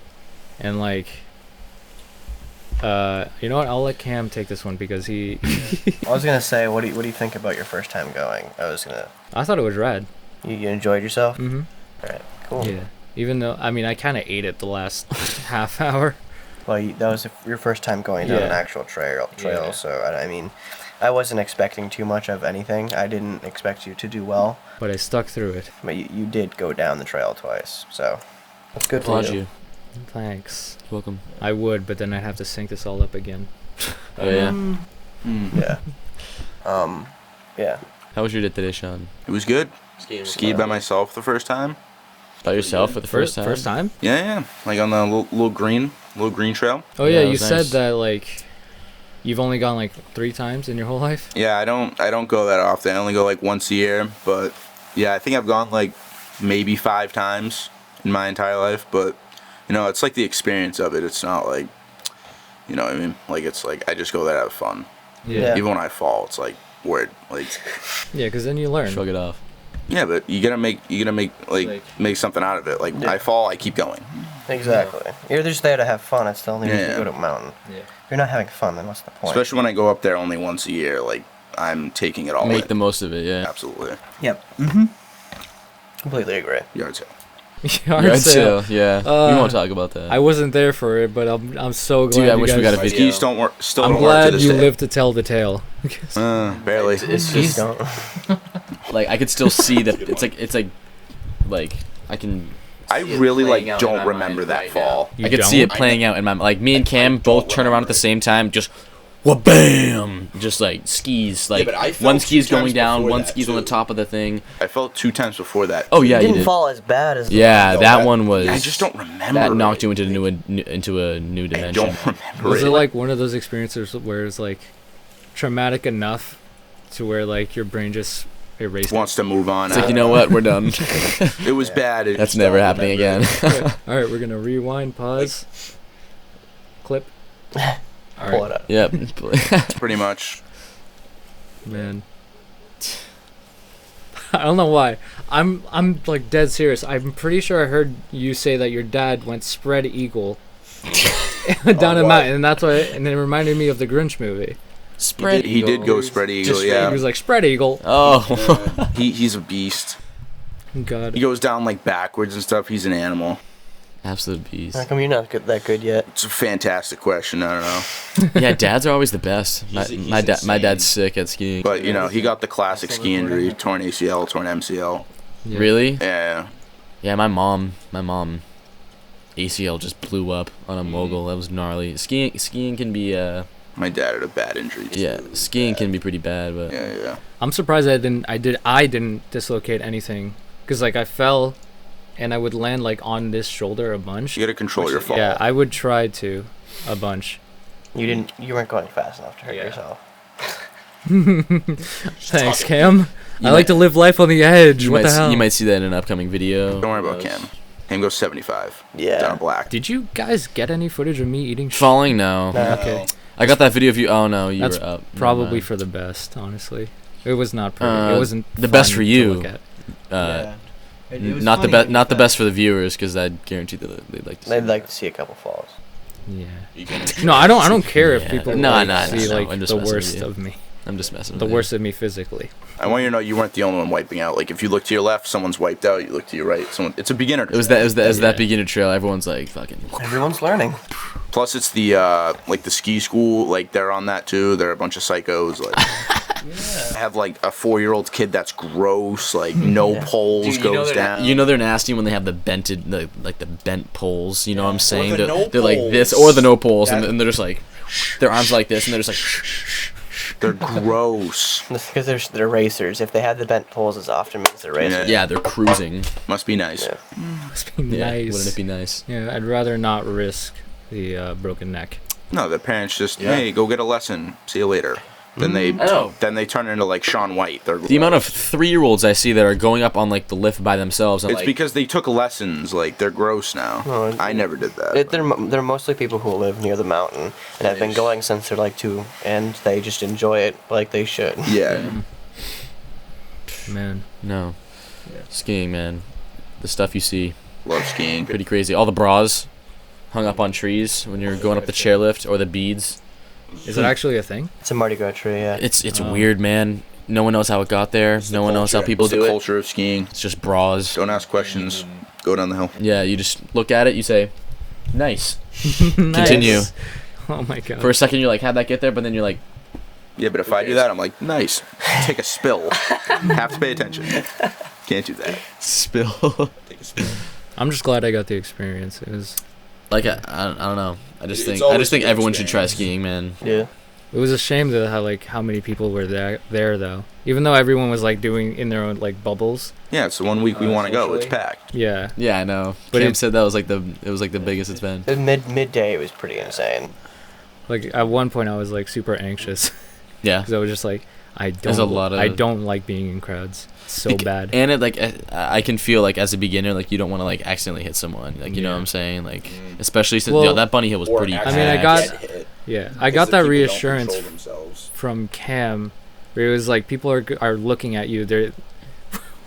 Speaker 1: and like, you know what? I'll let Cam take this one because he.
Speaker 4: I was gonna say, what do you think about your first time going?
Speaker 1: I thought it was rad.
Speaker 4: You enjoyed yourself?
Speaker 1: Mm-hmm.
Speaker 4: Alright, cool.
Speaker 1: Yeah. Even though, I mean, I kind of ate it the last half hour.
Speaker 4: Well, that was your first time going down an actual trail,
Speaker 1: Yeah.
Speaker 4: so I mean, I wasn't expecting too much of anything. I didn't expect you to do well,
Speaker 1: But I stuck through it.
Speaker 4: but you did go down the trail twice, so that's good for
Speaker 3: Applaud
Speaker 4: you.
Speaker 3: you.
Speaker 1: Thanks.
Speaker 3: Welcome.
Speaker 1: I would, but then I'd have to sync this all up again.
Speaker 3: Oh yeah.
Speaker 4: Yeah. Yeah.
Speaker 3: How was your day today, Sean?
Speaker 2: It was good. Skied by myself the first time.
Speaker 3: By yourself for the first time?
Speaker 1: First time?
Speaker 2: Yeah. Like on the little green trail.
Speaker 1: Oh
Speaker 3: Yeah,
Speaker 1: yeah,
Speaker 3: it
Speaker 1: you
Speaker 3: was
Speaker 1: said
Speaker 3: nice.
Speaker 1: that like you've only gone like 3 times in your whole life.
Speaker 2: Yeah, I don't go that often. I only go like once a year, but yeah, I think I've gone like maybe 5 times in my entire life, but you know, it's like the experience of it. It's not like, you know what I mean? Like it's like I just go there to have fun.
Speaker 4: Yeah.
Speaker 2: Even when I fall, it's like weird. Like
Speaker 1: Yeah, because then you learn.
Speaker 3: Shrug it off.
Speaker 2: yeah, but you gotta make make something out of it. Like
Speaker 4: Yeah.
Speaker 2: I fall, I keep going.
Speaker 4: Exactly. You're just there to have fun. It's the only reason
Speaker 2: Yeah.
Speaker 4: you go to a mountain.
Speaker 1: Yeah.
Speaker 4: If you're not having fun, then what's the point?
Speaker 2: Especially when I go up there only once a year. Like I'm taking it all
Speaker 3: Make
Speaker 2: in.
Speaker 3: the most of it, yeah.
Speaker 2: Absolutely.
Speaker 4: Yep. Completely agree.
Speaker 2: Yard sale.
Speaker 1: Yard
Speaker 3: Yard
Speaker 1: sale.
Speaker 3: sale, yeah.
Speaker 1: Uh,
Speaker 3: we won't talk about that.
Speaker 1: I wasn't there for it, but I'm so glad.
Speaker 3: Dude, I
Speaker 1: you
Speaker 3: wish we
Speaker 1: guys-
Speaker 3: got a
Speaker 2: My
Speaker 3: video.
Speaker 2: skis don't work. Still
Speaker 1: I'm
Speaker 2: don't work to
Speaker 1: glad
Speaker 2: this
Speaker 1: you
Speaker 2: day.
Speaker 1: lived to tell the tale.
Speaker 2: Barely.
Speaker 3: It's
Speaker 4: Please
Speaker 3: just
Speaker 4: don't.
Speaker 3: like I could still see that it's like I can
Speaker 2: I
Speaker 3: see it
Speaker 2: really
Speaker 3: playing
Speaker 2: like
Speaker 3: out in my
Speaker 2: don't remember
Speaker 3: mind
Speaker 2: that
Speaker 3: right
Speaker 2: fall.
Speaker 1: You
Speaker 3: I could see it
Speaker 1: don't?
Speaker 3: playing out in my like me and Cam
Speaker 2: I
Speaker 3: both
Speaker 2: don't
Speaker 3: turn around at
Speaker 2: remember
Speaker 3: the
Speaker 2: it.
Speaker 3: same time, just bam, just like skis, like
Speaker 2: but I fell
Speaker 3: one ski's
Speaker 2: 2 times
Speaker 3: going down,
Speaker 2: before
Speaker 3: one
Speaker 2: that,
Speaker 3: ski's on the
Speaker 2: too.
Speaker 3: top of the thing.
Speaker 2: I fell 2 times before that.
Speaker 3: Oh yeah,
Speaker 4: It
Speaker 3: you
Speaker 4: didn't
Speaker 3: did.
Speaker 4: fall as bad as the
Speaker 3: Yeah,
Speaker 2: No,
Speaker 3: that one was.
Speaker 2: I just don't remember.
Speaker 3: That knocked
Speaker 2: it.
Speaker 3: you into a new
Speaker 2: I
Speaker 3: dimension.
Speaker 2: don't remember
Speaker 1: Was
Speaker 2: it.
Speaker 1: it like one of those experiences where it's like traumatic enough to where like your brain just erased
Speaker 2: Wants to move on.
Speaker 3: It's like, you know what, we're done.
Speaker 2: It was bad. I
Speaker 3: That's
Speaker 2: just
Speaker 3: never
Speaker 2: don't
Speaker 3: happening
Speaker 2: remember
Speaker 3: again.
Speaker 2: it.
Speaker 1: All right, we're gonna rewind, pause, clip. All
Speaker 4: Pull
Speaker 1: right,
Speaker 4: it up.
Speaker 3: Yep.
Speaker 2: Pretty much.
Speaker 1: man. I don't know why. I'm like dead serious. I'm pretty sure I heard you say that your dad went spread eagle down a
Speaker 2: what?
Speaker 1: mountain, and that's why. And it reminded me of the Grinch movie.
Speaker 3: Spread.
Speaker 2: He did go spread eagle.
Speaker 1: He
Speaker 2: Yeah.
Speaker 1: was like spread eagle.
Speaker 3: Oh.
Speaker 2: He's a beast.
Speaker 1: God.
Speaker 2: He goes down like backwards and stuff. He's an animal.
Speaker 3: Absolute beast.
Speaker 4: How come you're not that good yet?
Speaker 2: It's a fantastic question. I don't know.
Speaker 3: Yeah, dads are always the best.
Speaker 2: He's
Speaker 3: My
Speaker 2: insane.
Speaker 3: dad's sick at skiing.
Speaker 2: But you know, he got the classic ski injury: torn ACL, torn MCL.
Speaker 1: Yeah.
Speaker 3: Really?
Speaker 2: Yeah.
Speaker 3: Yeah, my mom ACL just blew up on a mogul. That was gnarly. Skiing can be
Speaker 2: My dad had a bad injury. too.
Speaker 3: yeah, skiing can be pretty bad, but
Speaker 2: Yeah.
Speaker 1: I'm surprised I didn't dislocate anything, because like I fell, and I would land like on this shoulder a bunch.
Speaker 2: You gotta control your fall.
Speaker 1: Yeah, I would try to, a bunch.
Speaker 4: You weren't going fast enough to hurt
Speaker 1: Yeah.
Speaker 4: yourself.
Speaker 1: Thanks, Cam.
Speaker 3: You
Speaker 1: I like
Speaker 3: might-
Speaker 1: to live life on the edge.
Speaker 3: you
Speaker 1: What
Speaker 3: might
Speaker 1: the hell?
Speaker 3: you might see that in an upcoming video.
Speaker 2: Don't worry about Cam. Cam goes 75.
Speaker 4: Yeah.
Speaker 2: Down black.
Speaker 1: Did you guys get any footage of me eating?
Speaker 3: Falling no.
Speaker 4: No.
Speaker 1: Okay,
Speaker 3: I got that video of you. Oh no, you
Speaker 1: That's
Speaker 3: were up. Never
Speaker 1: probably
Speaker 3: mind.
Speaker 1: for the best. Honestly, it was not pretty. It
Speaker 3: Uh,
Speaker 1: wasn't
Speaker 3: the best
Speaker 1: fun
Speaker 3: for
Speaker 1: to
Speaker 3: you.
Speaker 1: look at.
Speaker 3: Not the best. Not the best for the viewers, because I guarantee that they'd like to. See
Speaker 4: They'd
Speaker 3: that.
Speaker 4: like to see a couple falls.
Speaker 1: Yeah. No, I don't care if
Speaker 3: Yeah.
Speaker 1: people
Speaker 3: No,
Speaker 1: like,
Speaker 3: no,
Speaker 1: see
Speaker 3: no,
Speaker 1: like
Speaker 3: I'm just
Speaker 1: the
Speaker 3: messing with
Speaker 1: worst
Speaker 3: you.
Speaker 1: of me,
Speaker 3: I'm just messing.
Speaker 1: the
Speaker 3: with
Speaker 1: worst of me physically.
Speaker 2: I want you to know you weren't the only one wiping out. Like if you look to your left, someone's wiped out. You look to your right, someone. It's a beginner.
Speaker 3: It was that
Speaker 1: Yeah.
Speaker 3: beginner trail. Everyone's like fucking.
Speaker 4: Everyone's learning.
Speaker 2: Plus, it's the like the ski school. Like they're on that too. They're a bunch of psychos. Like I have like a 4-year-old kid that's gross. Like no
Speaker 4: Yeah.
Speaker 2: poles goes down.
Speaker 3: You know they're nasty when they have the like the bent poles. You know what I'm saying?
Speaker 2: the
Speaker 3: They're,
Speaker 2: no
Speaker 3: they're like this
Speaker 2: poles.
Speaker 3: or the no poles, and,
Speaker 2: That-
Speaker 3: and they're just like their arms are like this, and they're just like.
Speaker 2: They're gross.
Speaker 4: Because they're racers. If they had the bent poles as often, means they're racers.
Speaker 3: Yeah, they're cruising.
Speaker 2: Must be nice.
Speaker 4: Yeah.
Speaker 1: Must be
Speaker 3: Yeah,
Speaker 1: nice.
Speaker 3: wouldn't it be nice?
Speaker 1: Yeah, I'd rather not risk the broken neck.
Speaker 2: No, the parents just
Speaker 3: Yeah.
Speaker 2: hey, go get a lesson. See you later. Then they
Speaker 3: know.
Speaker 2: then they turn into like Shaun White. They're
Speaker 3: The amount of 3-year-olds I see that are going up on like the lift by themselves. And,
Speaker 2: it's
Speaker 3: like,
Speaker 2: because they took lessons. Like they're gross now.
Speaker 4: No,
Speaker 2: I never did that.
Speaker 4: They're mostly people who live near the mountain and have been going since they're like 2, and they just enjoy it like they should.
Speaker 2: Yeah.
Speaker 1: Man,
Speaker 3: no, skiing, man. The stuff you see,
Speaker 2: Love skiing.
Speaker 3: pretty crazy. All the bras hung up on trees when you're going up the chairlift, or the beads.
Speaker 1: is it actually a thing?
Speaker 4: It's a Mardi Gras tree, yeah.
Speaker 3: It's
Speaker 1: Oh.
Speaker 3: weird, man. No one knows how it got there. No one knows how people
Speaker 2: It's the
Speaker 3: do it.
Speaker 2: culture of skiing.
Speaker 3: It's just bras.
Speaker 2: Don't ask questions. go down the hill.
Speaker 3: Yeah, you just look at it, you say, nice.
Speaker 1: Nice.
Speaker 3: Continue.
Speaker 1: Oh my god.
Speaker 3: For a second, you're like, how'd that get there? But then you're like,
Speaker 2: Yeah, but if I do that, I'm like, nice. Take a spill. Have to pay attention. Can't do that.
Speaker 3: spill.
Speaker 2: Take a spill.
Speaker 1: I'm just glad I got the experience. It was
Speaker 3: Like, I don't know. I just
Speaker 2: It's
Speaker 3: think
Speaker 2: always an
Speaker 3: everyone should try
Speaker 2: experience.
Speaker 3: skiing, man.
Speaker 4: Yeah.
Speaker 1: it was a shame though how many people were there though. Even though everyone was like doing in their own like bubbles.
Speaker 2: Yeah, it's the 1 week we want to go. It's
Speaker 4: essentially.
Speaker 2: packed.
Speaker 1: Yeah.
Speaker 3: Yeah, I know.
Speaker 1: But
Speaker 3: Cam
Speaker 1: it-
Speaker 3: said that was like the biggest it's been.
Speaker 4: Midday it was pretty insane.
Speaker 1: Like at one point I was like super anxious
Speaker 3: Yeah.
Speaker 1: because I was just like
Speaker 3: There's a lot of-
Speaker 1: I don't like being in crowds. It's so
Speaker 3: Bec-
Speaker 1: bad.
Speaker 3: And it like I can feel like as a beginner, like you don't want to like accidentally hit someone. Like you know
Speaker 1: Yeah.
Speaker 3: what I'm saying? Like especially since
Speaker 1: Well-
Speaker 3: that bunny hill was pretty.
Speaker 1: I mean, I
Speaker 3: packed.
Speaker 1: got I got that reassurance from Cam, where it was like people are looking at you. They're,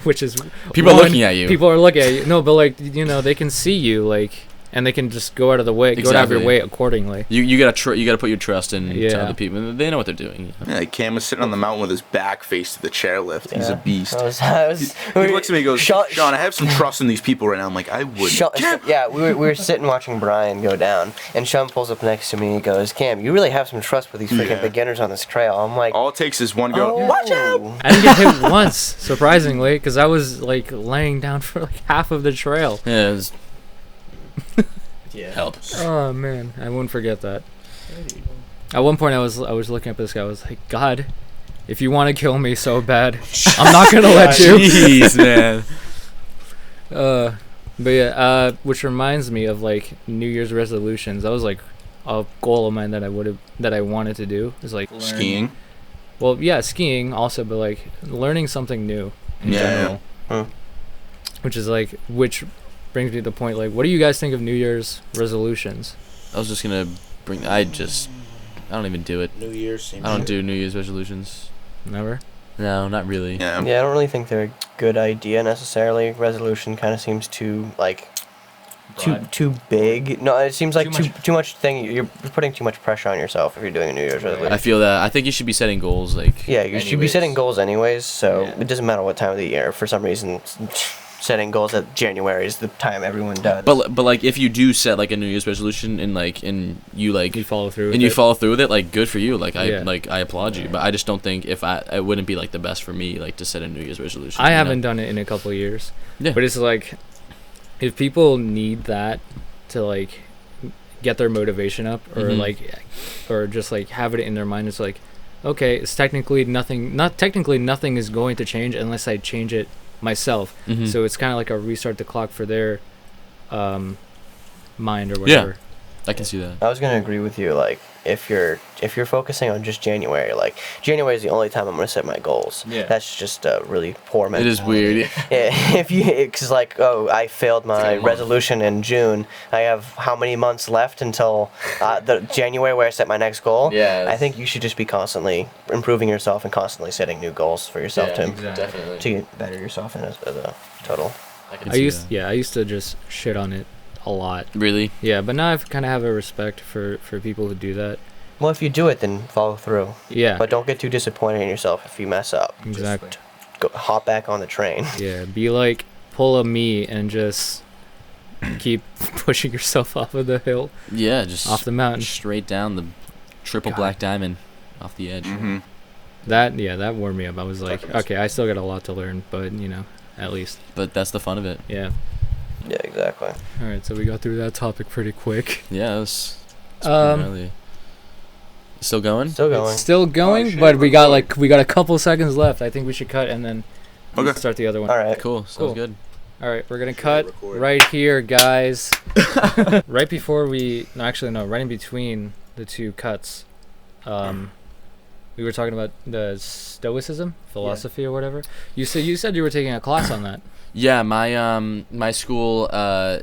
Speaker 1: which is
Speaker 3: People are
Speaker 1: one,
Speaker 3: looking at you.
Speaker 1: People are looking at you. No, but like they can see you like, and they can just go out of the way, go out of your
Speaker 3: Exactly.
Speaker 1: way accordingly.
Speaker 3: You gotta put your trust in
Speaker 1: Yeah.
Speaker 3: other people. They know what they're doing.
Speaker 2: Yeah, like Cam was sitting on the mountain with his back faced to the chairlift. He's a
Speaker 4: Yeah.
Speaker 2: beast.
Speaker 4: I was,
Speaker 2: He looks at me and goes,
Speaker 4: Sean-
Speaker 2: Sean, I have some trust in these people right now. I'm like, I wouldn't.
Speaker 4: Yeah, we were sitting watching Brian go down, and Sean pulls up next to me and goes, "Cam, you really have some trust with these freaking
Speaker 2: Yeah.
Speaker 4: beginners on this trail." I'm like,
Speaker 2: All it takes is one go,
Speaker 4: "Oh,
Speaker 2: watch out!
Speaker 1: I didn't get hit once, surprisingly, because I was like laying down for like half of the trail.
Speaker 3: Yeah, it was
Speaker 4: Yeah.
Speaker 3: help.
Speaker 1: Oh man, I won't forget that. At one point, I was looking at this guy. I was like, God, if you want to kill me so bad, I'm not gonna let you.
Speaker 3: Jeez, man.
Speaker 1: But yeah, which reminds me of like New Year's resolutions. That was like a goal of mine that I wanted to do. Is like learn-
Speaker 2: Skiing.
Speaker 1: Well, yeah, skiing also, but like learning something new in
Speaker 2: Yeah,
Speaker 1: general.
Speaker 4: yeah.
Speaker 1: Which brings me to the point. Like, what do you guys think of New Year's resolutions?
Speaker 3: I was just gonna bring. I don't even do it.
Speaker 2: New Year's. Same
Speaker 3: I don't do New Year's resolutions.
Speaker 1: Never.
Speaker 3: No, not really.
Speaker 2: Yeah.
Speaker 4: Yeah, I don't really think they're a good idea necessarily. Resolution kind of seems too like too big. No, it seems like too much thing. You're putting too much pressure on yourself if you're doing a New Year's resolution.
Speaker 3: I feel that. I think you should be setting goals. Like
Speaker 4: Yeah, you should be
Speaker 3: anyways.
Speaker 4: setting goals anyways. So
Speaker 3: Yeah.
Speaker 4: it doesn't matter what time of the year. For some reason, setting goals at January is the time everyone does.
Speaker 3: But like if you do set like a New Year's resolution and you
Speaker 1: You follow through.
Speaker 3: and
Speaker 1: with
Speaker 3: you
Speaker 1: it?
Speaker 3: follow through with it, like good for you. Like
Speaker 1: Yeah.
Speaker 3: I applaud you. But I just don't think it wouldn't be like the best for me like to set a New Year's resolution.
Speaker 1: I
Speaker 3: you know?
Speaker 1: haven't done it in a couple of years.
Speaker 3: Yeah.
Speaker 1: But it's like, if people need that to like get their motivation up, or
Speaker 3: Mhm.
Speaker 1: or just like have it in their mind, it's like, okay, it's technically nothing. Not technically nothing is going to change unless I change it myself.
Speaker 3: Mhm.
Speaker 1: So it's kind of like a restart the clock for their mind or whatever.
Speaker 3: I can see that.
Speaker 4: I was gonna agree with you. Like, if you're focusing on just January, like January is the only time I'm gonna set my goals.
Speaker 3: Yeah.
Speaker 4: That's just a really poor
Speaker 3: It
Speaker 4: mentality.
Speaker 3: is weird.
Speaker 4: Yeah, if you, cause like, oh, I failed my
Speaker 3: like a month.
Speaker 4: resolution in June. I have how many months left until the January where I set my next goal?
Speaker 3: Yeah,
Speaker 4: I think you should just be constantly improving yourself and constantly setting new goals for yourself
Speaker 3: Definitely.
Speaker 4: to get better yourself in as a total.
Speaker 3: can
Speaker 1: I
Speaker 3: see
Speaker 1: used
Speaker 3: that.
Speaker 1: I used to just shit on it a lot.
Speaker 3: Really.
Speaker 1: Yeah, but now I've kind of have a respect for people who do that.
Speaker 4: Well, if you do it, then follow through.
Speaker 1: Yeah.
Speaker 4: But don't get too disappointed in yourself if you mess up.
Speaker 1: Exactly.
Speaker 4: Go hop back on the train.
Speaker 1: Yeah, be like pull a me and just keep pushing yourself off of the hill,
Speaker 3: Yeah, just
Speaker 1: off the mountain.
Speaker 3: straight down the triple
Speaker 1: God.
Speaker 3: black diamond off the edge.
Speaker 2: Mm-hmm.
Speaker 1: That wore me up. I was like,
Speaker 2: Fucking
Speaker 1: okay, I still got a lot to learn, but at least,
Speaker 3: But that's the fun of it.
Speaker 1: yeah.
Speaker 4: Yeah, exactly.
Speaker 1: All right, so we got through that topic pretty quick.
Speaker 3: Yeah, it's
Speaker 1: Um,
Speaker 3: early. Still going?
Speaker 4: Still going.
Speaker 1: It's still going,
Speaker 2: shit,
Speaker 1: but we
Speaker 2: we're
Speaker 1: got
Speaker 2: going.
Speaker 1: we got a couple seconds left. I think we should cut and then
Speaker 2: Okay.
Speaker 1: start the other one.
Speaker 4: All right.
Speaker 3: Cool. Sounds
Speaker 1: Cool.
Speaker 3: good.
Speaker 1: All right, we're gonna cut
Speaker 2: record.
Speaker 1: right here, guys. Right before right in between the two cuts, we were talking about the Stoicism philosophy or whatever. You said you were taking a class on that.
Speaker 3: Yeah, my school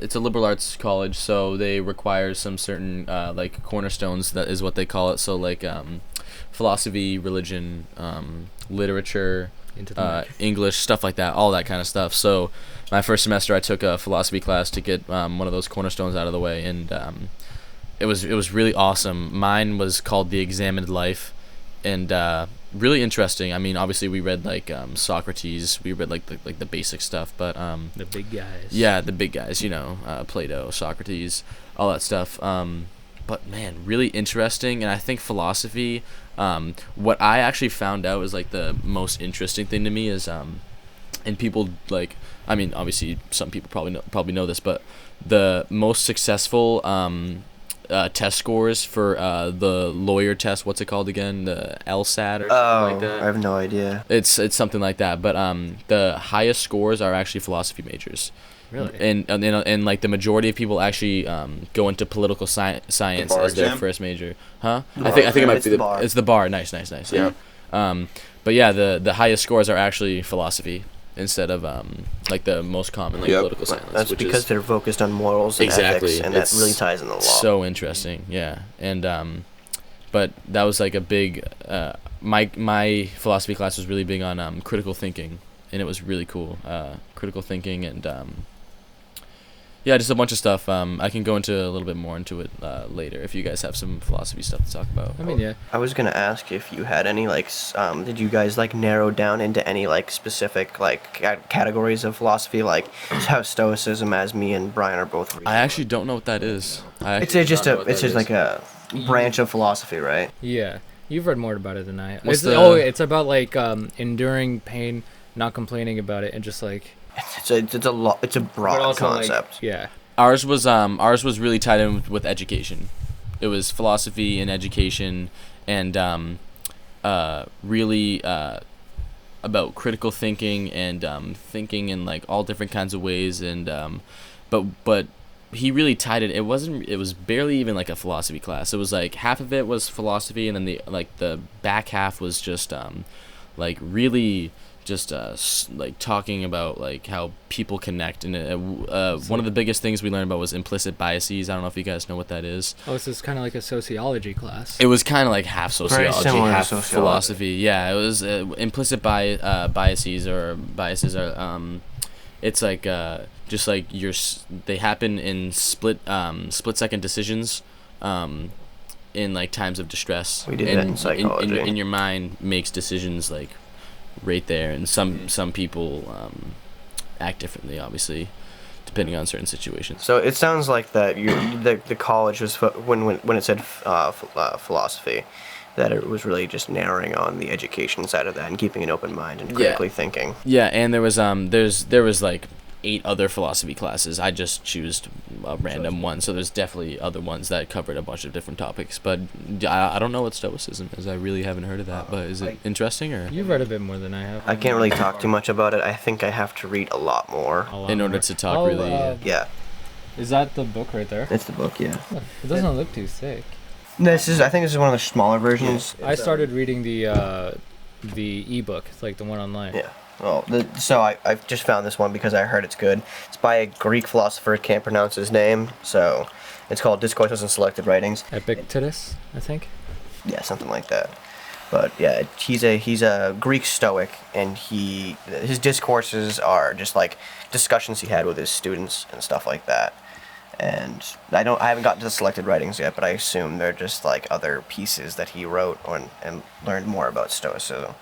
Speaker 3: it's a liberal arts college, so they require some certain like cornerstones, that is what they call it. So like philosophy, religion, literature,
Speaker 1: Into the mic.
Speaker 3: English, stuff like that, all that kind of stuff. So my first semester I took a philosophy class to get one of those cornerstones out of the way, and it was really awesome. Mine was called The Examined Life, really interesting. I mean, obviously we read like Socrates, we read like the basic stuff, but
Speaker 1: The big guys.
Speaker 3: yeah, the big guys, you know, Plato, Socrates, all that stuff. But man, really interesting. And I think philosophy, what I actually found out was like the most interesting thing to me is, and people like, I mean, obviously some people probably know this, but the most successful test scores for the lawyer test, what's it called again? The LSAT or something like that.
Speaker 4: I have no idea.
Speaker 3: It's something like that, but the highest scores are actually philosophy majors.
Speaker 1: Really?
Speaker 3: And like the majority of people actually go into political science
Speaker 2: bar
Speaker 3: as their
Speaker 2: exam?
Speaker 3: first major. Huh?
Speaker 4: The
Speaker 3: I think it
Speaker 4: bar.
Speaker 3: might
Speaker 4: It's
Speaker 3: be
Speaker 4: the bar.
Speaker 3: it's the bar. Nice.
Speaker 2: Yeah.
Speaker 3: But yeah, the highest scores are actually philosophy instead of like the most common like
Speaker 2: Yep.
Speaker 3: political science.
Speaker 4: That's
Speaker 3: which
Speaker 4: because
Speaker 3: is
Speaker 4: they're focused on morals and
Speaker 3: exactly
Speaker 4: ethics, and that
Speaker 3: it's
Speaker 4: really ties in the law.
Speaker 3: so interesting. Yeah, and but that was like a big my philosophy class was really big on critical thinking, and it was really cool. Critical thinking and yeah, just a bunch of stuff. I can go into a little bit more into it later if you guys have some philosophy stuff to talk about.
Speaker 1: I mean, yeah.
Speaker 4: I was gonna ask if you had any like, did you guys like narrow down into any like specific like categories of philosophy, like how Stoicism, as me and Brian are both reading?
Speaker 3: I actually don't know what that is.
Speaker 4: It's just like a branch of philosophy, right?
Speaker 1: Yeah. You've read more about it than I.
Speaker 3: What's
Speaker 1: It's about like enduring pain, not complaining about it, and just like.
Speaker 4: It's a
Speaker 1: but
Speaker 4: broad
Speaker 1: also, like,
Speaker 4: concept.
Speaker 1: yeah.
Speaker 3: Ours was really tied in with education. It was philosophy and education, and really about critical thinking and thinking in like all different kinds of ways. And but he really tied it. It was barely even like a philosophy class. It was like half of it was philosophy, and then the back half was just like really. Just like talking about like how people connect, and one of the biggest things we learned about was implicit biases. I don't know if you guys know what that is.
Speaker 1: Oh, so it's kind of like a sociology class.
Speaker 3: It was kind of like half sociology,
Speaker 4: similar to
Speaker 3: half
Speaker 4: sociology.
Speaker 3: philosophy. Yeah, it was implicit biases are it's like just like they happen in split second decisions in like times of distress.
Speaker 4: We did that in psychology.
Speaker 3: In your mind makes decisions like right there, and some people act differently, obviously, depending on certain situations.
Speaker 4: So it sounds like that the college was when it said philosophy, that it was really just narrowing on the education side of that and keeping an open mind and critically thinking.
Speaker 3: Yeah, and there was like 8 other philosophy classes. I just chose a random one, so there's definitely other ones that covered a bunch of different topics. But I don't know what Stoicism is. I really haven't heard of that. But is it interesting or?
Speaker 1: You've read a bit more than I have.
Speaker 4: I can't really talk too much about it. I think I have to read a lot more.
Speaker 3: In order to talk really.
Speaker 4: Yeah,
Speaker 1: Is that the book right there?
Speaker 4: it's the book. Yeah.
Speaker 1: It doesn't look too thick.
Speaker 4: I think this is one of the smaller versions.
Speaker 1: I started reading the ebook. It's like the one online.
Speaker 4: Yeah. Well, so I've just found this one because I heard it's good. It's by a Greek philosopher. Can't pronounce his name, so it's called Discourses and Selected Writings.
Speaker 1: Epictetus, I think.
Speaker 4: Yeah, something like that. But yeah, he's a Greek Stoic, and his discourses are just like discussions he had with his students and stuff like that. And I haven't gotten to the selected writings yet, but I assume they're just like other pieces that he wrote and learned more about Stoicism.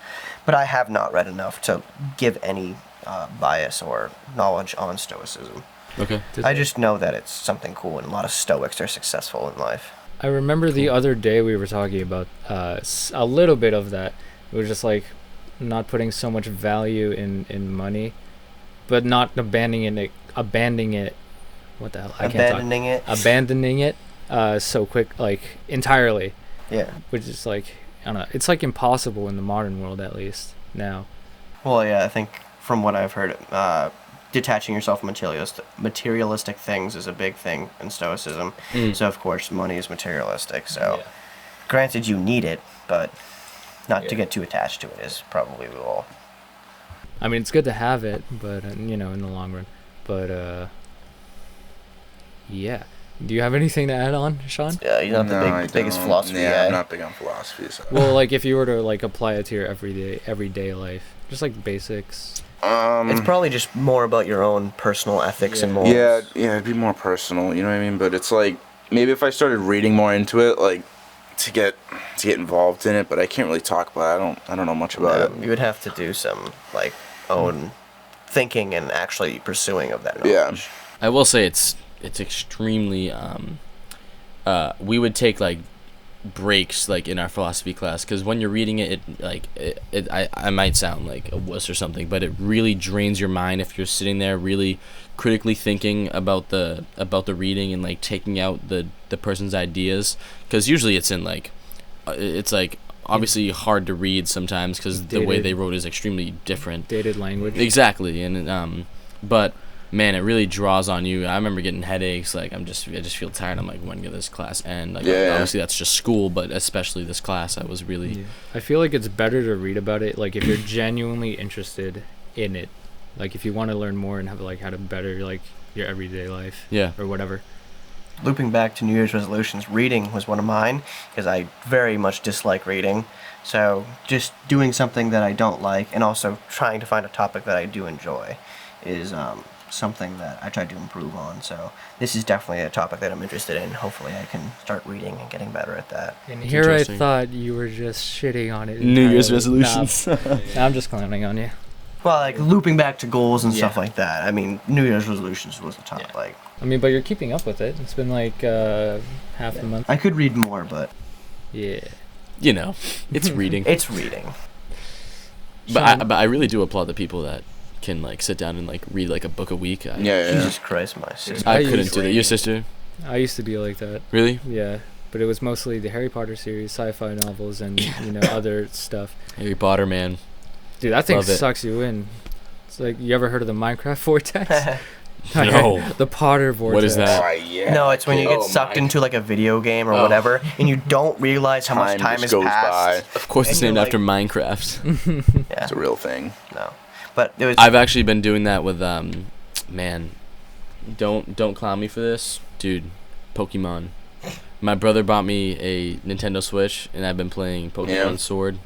Speaker 4: But I have not read enough to give any bias or knowledge on Stoicism.
Speaker 3: Okay.
Speaker 4: I just know that it's something cool, and a lot of Stoics are successful in life.
Speaker 1: I remember the other day we were talking about a little bit of that. It was just like not putting so much value in money, but not abandoning it. What the hell? Abandoning it so quick, like entirely.
Speaker 4: Yeah.
Speaker 1: Which is like, I don't know. It's like impossible in the modern world, at least now.
Speaker 4: Well, yeah, I think from what I've heard, detaching yourself from materialistic things is a big thing in Stoicism. So, of course, money is materialistic. So, granted, you need it, but not to get too attached to it is probably the goal.
Speaker 1: I mean, it's good to have it, but in the long run. But yeah. Do you have anything to add on, Sean?
Speaker 4: Yeah, you're not the biggest philosophy guy.
Speaker 2: I'm not big on philosophy. So.
Speaker 1: Well, like if you were to like apply it to your everyday life, just like basics.
Speaker 4: It's probably just more about your own personal ethics and morals.
Speaker 2: Yeah, it'd be more personal, you know what I mean? But it's like, maybe if I started reading more into it, like, to get involved in it, but I can't really talk about it. I don't know much about it.
Speaker 4: You would have to do some like own thinking and actually pursuing of that
Speaker 2: Yeah.
Speaker 4: knowledge.
Speaker 3: I will say it's extremely we would take like breaks like in our philosophy class, because when you're reading I might sound like a wuss or something, but it really drains your mind if you're sitting there really critically thinking about the reading and like taking out the person's ideas, because usually it's in like it's like obviously hard to read sometimes because the way they wrote is extremely different,
Speaker 1: Dated language.
Speaker 3: exactly. And but man, it really draws on you. I remember getting headaches. Like I just feel tired. I'm like, when will this class end? Like obviously that's just school, but especially this class, I was really.
Speaker 1: Yeah. I feel like it's better to read about it. Like if you're genuinely interested in it, like if you want to learn more and have like how to better like your everyday life.
Speaker 3: Yeah.
Speaker 1: Or whatever.
Speaker 4: Looping back to New Year's resolutions, reading was one of mine because I very much dislike reading. So just doing something that I don't like and also trying to find a topic that I do enjoy is something that I tried to improve on. So this is definitely a topic that I'm interested in. Hopefully I can start reading and getting better at that.
Speaker 1: And here I thought you were just shitting on it.
Speaker 3: New Year's
Speaker 1: entirely.
Speaker 3: resolutions.
Speaker 1: Nah, I'm just clowning on you.
Speaker 4: Well, like looping back to goals and stuff
Speaker 1: Yeah.
Speaker 4: like that. I mean, New Year's resolutions was a ton.
Speaker 1: Yeah.
Speaker 4: Like
Speaker 1: I mean, but you're keeping up with it. It's been like half the month.
Speaker 4: I could read more, but
Speaker 1: Yeah.
Speaker 3: You know, it's reading.
Speaker 4: it's reading.
Speaker 3: But I really do applaud the people that can like sit down and like read like a book a week.
Speaker 4: Jesus Christ, my sister.
Speaker 3: I
Speaker 1: I
Speaker 3: couldn't
Speaker 1: used
Speaker 3: do that. Your sister?
Speaker 1: I used to be like that.
Speaker 3: Really?
Speaker 1: Yeah. But it was mostly the Harry Potter series, sci-fi novels, and other stuff.
Speaker 3: Harry Potter, man.
Speaker 1: Dude, that thing
Speaker 3: Love it.
Speaker 1: sucks you in. It's like, you ever heard of the Minecraft vortex?
Speaker 3: No.
Speaker 1: The Potter vortex.
Speaker 3: What is that?
Speaker 2: Oh, yeah.
Speaker 4: No, it's when you get
Speaker 2: Oh,
Speaker 4: sucked
Speaker 2: my.
Speaker 4: into like a video game or whatever, and you don't realize how much time
Speaker 2: just
Speaker 4: has
Speaker 2: goes
Speaker 4: passed.
Speaker 3: Of course, it's
Speaker 4: And
Speaker 3: named
Speaker 4: you're
Speaker 3: after
Speaker 4: like-
Speaker 3: Minecraft.
Speaker 4: Yeah,
Speaker 2: It's a real thing.
Speaker 4: no, but it was.
Speaker 3: I've actually been doing that with man. Don't clown me for this, dude. Pokemon. My brother bought me a Nintendo Switch, and I've been playing Pokemon
Speaker 2: Yeah.
Speaker 3: Sword.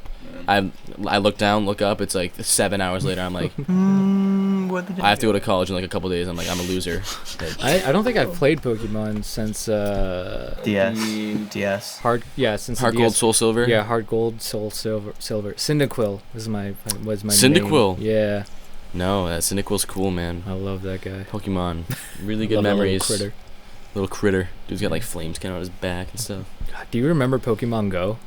Speaker 3: I look down, look up. It's like 7 hours later. I'm like,
Speaker 4: What did
Speaker 3: I have to go to college in like a couple days. I'm like, I'm a loser. Like,
Speaker 1: I don't think I've played Pokemon since
Speaker 4: DS.
Speaker 1: since
Speaker 3: Heart
Speaker 1: the
Speaker 3: Gold,
Speaker 1: DS.
Speaker 3: Soul Silver.
Speaker 1: Yeah, Heart Gold, Soul Silver. Cyndaquil was my
Speaker 3: Cyndaquil?
Speaker 1: name. Yeah,
Speaker 3: No, that Cyndaquil's cool, man.
Speaker 1: I love that guy.
Speaker 3: Pokemon, really good
Speaker 1: Love that little
Speaker 3: memories.
Speaker 1: critter.
Speaker 3: Little critter. Dude's got like flames coming out his back and stuff.
Speaker 1: God, do you remember Pokemon Go?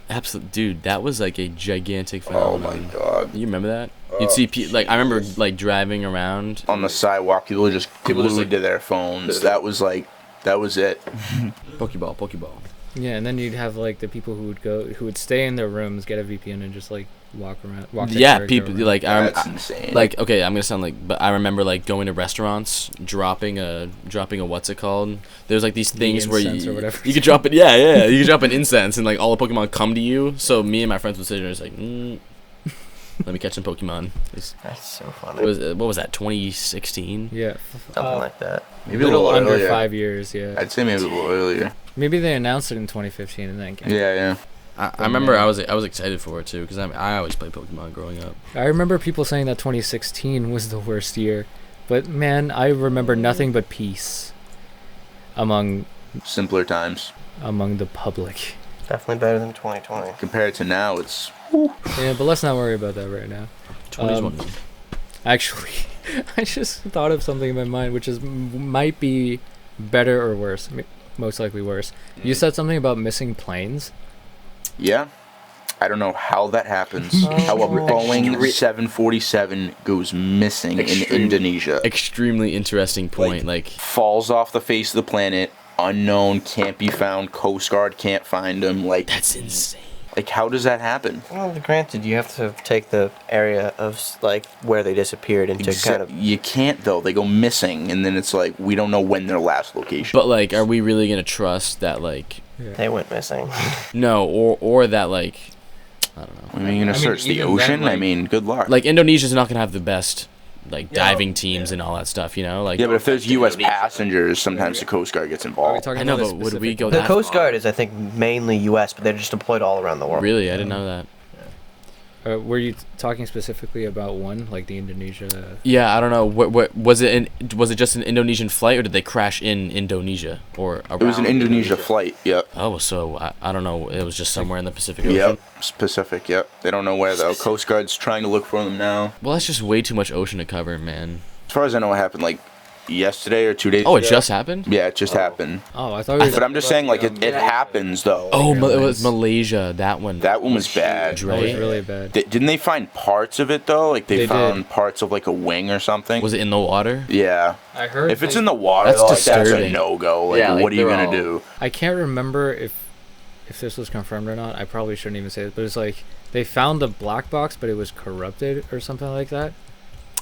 Speaker 3: Absolutely, dude. That was like a gigantic
Speaker 2: Oh
Speaker 3: phenomenon.
Speaker 2: my god.
Speaker 3: You remember that? You'd see like I remember like driving around.
Speaker 2: On the sidewalk, people just
Speaker 3: People just,
Speaker 2: glued
Speaker 3: like-
Speaker 2: to their phones. That was it.
Speaker 3: Pokeball.
Speaker 1: Yeah, and then you'd have like the people who would stay in their rooms, get a VPN, and just like walk their
Speaker 3: Yeah,
Speaker 1: character
Speaker 3: people
Speaker 1: around.
Speaker 3: like
Speaker 2: That's insane.
Speaker 3: like okay, I'm gonna sound like, but I remember like going to restaurants, dropping a what's it called? There's like these things where
Speaker 1: incense or
Speaker 3: you
Speaker 1: whatever.
Speaker 3: you could drop it. Yeah, you could drop an incense and like all the Pokemon come to you. So me and my friends would sit there and just like, let me catch some Pokemon.
Speaker 4: That's so funny.
Speaker 3: What was that? 2016?
Speaker 1: Yeah,
Speaker 4: Something like that.
Speaker 2: maybe
Speaker 1: a little under
Speaker 2: earlier.
Speaker 1: 5 years. Yeah,
Speaker 2: I'd say maybe a little earlier.
Speaker 1: maybe they announced it in 2015 and then.
Speaker 2: Yeah.
Speaker 3: I remember I was excited for it too because I always played Pokemon growing up.
Speaker 1: I remember people saying that 2016 was the worst year, but man, I remember nothing but peace among
Speaker 2: Simpler times.
Speaker 1: the public.
Speaker 4: Definitely better than 2020.
Speaker 2: Compared to now, it's
Speaker 1: Yeah, but let's not worry about that right now.
Speaker 3: 2020.
Speaker 1: Actually, I just thought of something in my mind, which might be better or worse. Most likely worse. You said something about missing planes.
Speaker 2: yeah. I don't know how that happens. How a Boeing 747 goes missing in Indonesia.
Speaker 3: Extremely interesting point. Like
Speaker 2: Falls off the face of the planet, unknown, can't be found. Coast Guard can't find him. Like
Speaker 3: that's insane.
Speaker 2: Like how does that happen?
Speaker 4: Well, granted, you have to take the area of like where they disappeared into kind of.
Speaker 2: You can't though. They go missing, and then it's like we don't know when their last location.
Speaker 3: But like, are we really gonna trust that? Like,
Speaker 4: They went missing.
Speaker 3: no, or that like, I don't know.
Speaker 2: I mean, you're gonna search the
Speaker 1: even then,
Speaker 2: ocean. I
Speaker 1: like-
Speaker 2: mean, good luck.
Speaker 3: Like Indonesia's not gonna have the best like diving teams and all that stuff. You know, like
Speaker 2: yeah, but if there's U.S. passengers, sometimes the Coast Guard gets
Speaker 1: Are we
Speaker 2: involved.
Speaker 1: talking
Speaker 3: I know,
Speaker 1: about a
Speaker 3: but would we
Speaker 1: specific-
Speaker 3: go
Speaker 4: The
Speaker 3: that
Speaker 4: Coast
Speaker 3: far?
Speaker 4: Guard is, I think, mainly U.S., but they're just deployed all around the world.
Speaker 3: Really, I didn't know that.
Speaker 1: Were you talking specifically about one, like the Indonesia?
Speaker 3: Yeah, I don't know. What was it? Was it just an Indonesian flight, or did they crash in Indonesia or around
Speaker 2: It was an Indonesia flight. Yep.
Speaker 3: Oh, so I don't know. It was just somewhere in the Pacific Ocean.
Speaker 2: Yep. Pacific. Yep. They don't know where though. Coast Guard's trying to look for them now.
Speaker 3: Well, that's just way too much ocean to cover, man.
Speaker 2: As far as I know, it happened like yesterday or 2 days.
Speaker 3: Oh,
Speaker 2: ago.
Speaker 3: it just happened.
Speaker 2: Yeah, it just happened.
Speaker 1: Oh, I thought it was.
Speaker 2: But I'm just saying, like it happens though.
Speaker 3: Oh, it was Malaysia. That one.
Speaker 2: That one was bad.
Speaker 1: That was really bad.
Speaker 2: Didn't they find parts of it though? Like they
Speaker 1: They
Speaker 2: found
Speaker 1: did.
Speaker 2: parts of like a wing or something.
Speaker 3: Was it in the water?
Speaker 2: Yeah.
Speaker 1: I heard.
Speaker 2: If it's in the water,
Speaker 3: That's
Speaker 2: that's a
Speaker 3: disturbing.
Speaker 2: no go. Like,
Speaker 5: Yeah, like,
Speaker 2: what are you
Speaker 5: they're
Speaker 2: gonna
Speaker 5: all-
Speaker 2: do?
Speaker 1: I can't remember if this was confirmed or not. I probably shouldn't even say it, but it's like they found the black box, but it was corrupted or something like that.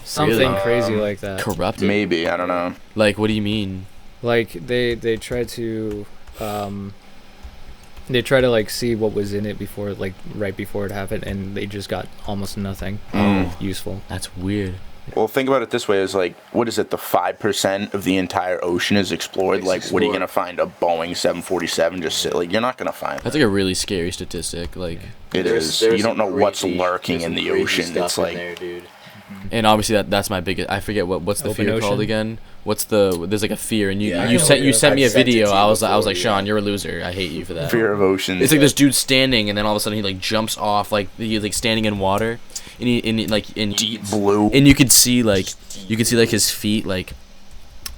Speaker 1: Something
Speaker 3: Really?
Speaker 1: crazy like that.
Speaker 3: Corrupted.
Speaker 2: Maybe I don't know.
Speaker 3: Like, what do you mean?
Speaker 1: Like they tried to they try to like see what was in it before, like right before it happened, and they just got almost nothing useful.
Speaker 3: That's weird.
Speaker 2: Well, think about it this way: is like, what is it? The 5% of the entire ocean is explored. Like, what are you gonna find? A Boeing 747 just sit? Like, you're not gonna find.
Speaker 3: That's like a really scary statistic. Like,
Speaker 2: It is. You don't know what's lurking in the ocean. It's like
Speaker 5: there, dude.
Speaker 3: and obviously that's my biggest. I forget what's the
Speaker 1: Open
Speaker 3: fear
Speaker 1: ocean?
Speaker 3: called again. What's the? There's like a fear, and
Speaker 2: Yeah, I
Speaker 3: you
Speaker 2: know
Speaker 3: sent
Speaker 2: what
Speaker 3: you
Speaker 2: it
Speaker 3: sent
Speaker 2: is.
Speaker 3: me a
Speaker 2: I've sent it
Speaker 3: video.
Speaker 2: to you
Speaker 3: I was like,
Speaker 2: before,
Speaker 3: Sean, you're a loser. I hate you for that.
Speaker 2: fear of oceans.
Speaker 3: It's like this dude standing, and then all of a sudden he like jumps off, like he's like standing in water, and
Speaker 2: deep blue.
Speaker 3: and you could see like his feet like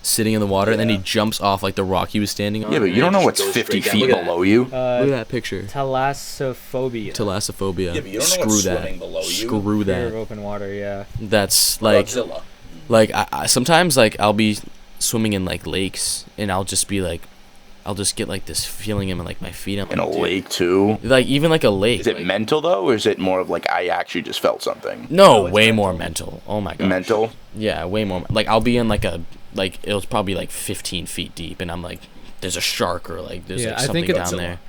Speaker 3: sitting in the water, and then he jumps off like the rock he was standing on.
Speaker 2: Yeah, but you don't know what's 50 feet below you.
Speaker 3: Look at that picture.
Speaker 1: Thalassophobia.
Speaker 3: Thalassophobia.
Speaker 2: Yeah, but you don't know
Speaker 3: Screw
Speaker 2: what's
Speaker 3: that.
Speaker 2: swimming below you.
Speaker 3: Screw
Speaker 1: Fear of
Speaker 3: that.
Speaker 1: open water. Yeah.
Speaker 3: That's like
Speaker 5: Godzilla.
Speaker 3: like I sometimes like I'll be swimming in like lakes, and I'll just get like this feeling in like my feet. I'm
Speaker 2: In a
Speaker 3: like, dude.
Speaker 2: lake too.
Speaker 3: Like even like a lake.
Speaker 2: Is it mental though, or is it more of like I actually just felt something?
Speaker 3: No, way more mental. Oh my god.
Speaker 2: Mental.
Speaker 3: Yeah, way more. Like I'll be in like it was probably like 15 feet deep, and I'm like, there's a shark or like there's
Speaker 1: Yeah,
Speaker 3: like
Speaker 1: I
Speaker 3: something
Speaker 1: think
Speaker 3: down
Speaker 1: it's-
Speaker 3: there.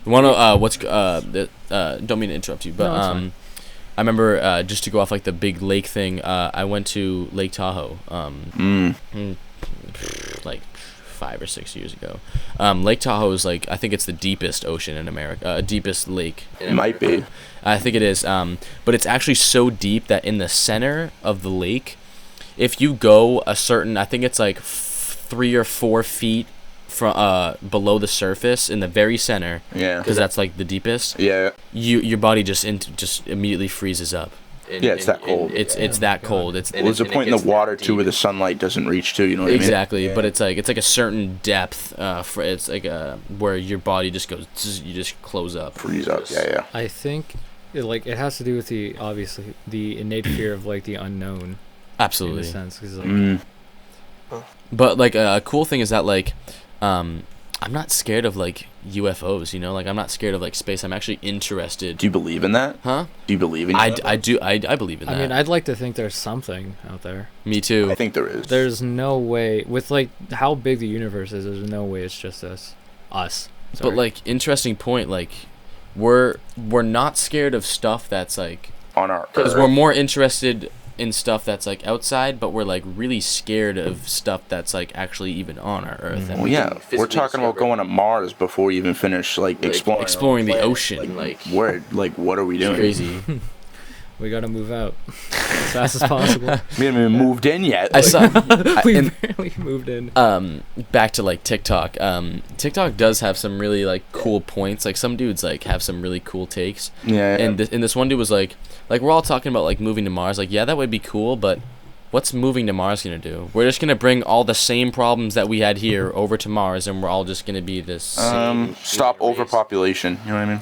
Speaker 3: One of don't mean to interrupt you, but
Speaker 1: No, it's fine.
Speaker 3: I remember just to go off like the big lake thing. I went to Lake Tahoe. Like 5 or 6 years ago. Lake Tahoe is like I think it's the deepest ocean in America, deepest lake.
Speaker 2: It might be.
Speaker 3: I think it is. But it's actually so deep that in the center of the lake, if you go a certain, I think it's like 3 or 4 feet from below the surface in the very center,
Speaker 2: Yeah.
Speaker 3: because that's like the deepest.
Speaker 2: Yeah.
Speaker 3: Your body just immediately freezes up.
Speaker 2: Yeah, it's that cold.
Speaker 3: It's
Speaker 1: Oh
Speaker 3: that
Speaker 1: my
Speaker 3: cold.
Speaker 1: God.
Speaker 3: It's
Speaker 2: Well, there's a
Speaker 5: and it
Speaker 2: point in the
Speaker 5: gets that
Speaker 2: water too
Speaker 5: deep.
Speaker 2: where the sunlight doesn't reach to. You know what
Speaker 3: exactly,
Speaker 2: I
Speaker 3: but it's like a certain depth. It's like where your body just goes. You just close up.
Speaker 2: mean? Freeze up. Yeah, yeah.
Speaker 1: I think it has to do with obviously the innate fear of like the unknown in
Speaker 3: Absolutely.
Speaker 1: a sense, 'cause, like,
Speaker 2: Mm.
Speaker 3: But like a cool thing is that like I'm not scared of like UFOs, you know, like I'm not scared of like space. I'm actually interested.
Speaker 2: Do you believe in that?
Speaker 3: Huh?
Speaker 2: Do you believe in?
Speaker 3: I
Speaker 2: UFOs?
Speaker 3: do. I believe in that.
Speaker 1: I mean, I'd like to think there's something out there.
Speaker 3: Me too.
Speaker 2: I think there is.
Speaker 1: There's no way with like how big the universe is. There's no way it's just us.
Speaker 3: But
Speaker 1: Sorry.
Speaker 3: like interesting point. Like we're not scared of stuff that's like
Speaker 2: on our
Speaker 3: because
Speaker 2: Earth.
Speaker 3: we're more interested in stuff that's like outside, but we're like really scared of stuff that's like actually even on our Earth. And
Speaker 2: Well, yeah,
Speaker 5: physically
Speaker 2: we're talking about
Speaker 5: discover-
Speaker 2: going to Mars before we even finish like exploring.
Speaker 3: exploring the
Speaker 5: planet,
Speaker 3: ocean.
Speaker 5: Like
Speaker 2: Where, like, what are we
Speaker 3: It's
Speaker 2: doing?
Speaker 3: crazy.
Speaker 1: we gotta move out as fast as possible.
Speaker 2: We haven't even moved in yet.
Speaker 3: I saw.
Speaker 1: we
Speaker 3: and,
Speaker 1: barely moved in.
Speaker 3: back to like TikTok. TikTok does have some really like cool points. Like some dudes like have some really cool takes.
Speaker 2: Yeah.
Speaker 3: And this one dude was like we're all talking about like moving to Mars. Like yeah, that would be cool, but what's moving to Mars gonna do? We're just gonna bring all the same problems that we had here over to Mars, and we're all just gonna be this.
Speaker 2: Stop overpopulation. You know what I mean?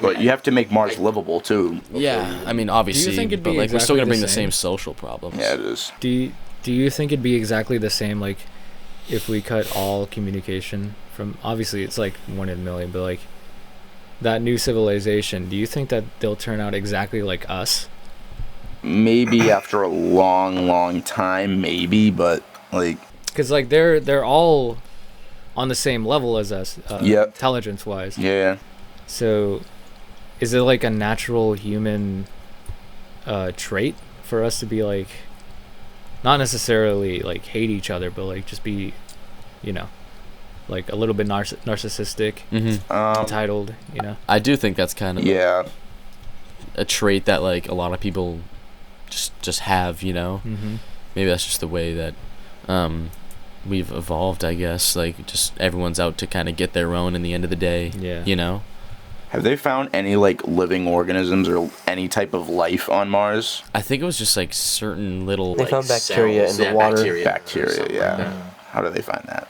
Speaker 2: But you have to make Mars livable too.
Speaker 3: Yeah, I mean obviously,
Speaker 1: think it'd
Speaker 3: but
Speaker 1: be
Speaker 3: like we're still
Speaker 1: exactly
Speaker 3: gonna
Speaker 1: the
Speaker 3: bring the
Speaker 1: same?
Speaker 3: same social problems.
Speaker 2: Yeah, it is.
Speaker 1: Do you think it'd be exactly the same like if we cut all communication from obviously it's like 1 in a million, but like that new civilization, do you think that they'll turn out exactly like us?
Speaker 2: Maybe after a long, long time, maybe, but like,
Speaker 1: Because like they're all on the same level as us,
Speaker 2: Yep.
Speaker 1: intelligence wise.
Speaker 2: yeah.
Speaker 1: So, is it like a natural human trait for us to be like, not necessarily like hate each other, but like just be, you know, like a little bit narcissistic,
Speaker 3: Mm-hmm.
Speaker 1: entitled, you know?
Speaker 3: I do think that's kind of
Speaker 2: Yeah.
Speaker 3: a trait that like a lot of people just have, you know. Maybe that's just the way that we've evolved, I guess. Like, just everyone's out to kind of get their own in the end of the day.
Speaker 1: Yeah.
Speaker 3: You know.
Speaker 2: Have they found any like living organisms or any type of life on Mars?
Speaker 3: I think it was just like certain little.
Speaker 4: They
Speaker 3: like,
Speaker 4: found bacteria
Speaker 3: cells.
Speaker 4: in the water.
Speaker 2: Bacteria, yeah. How do they find that?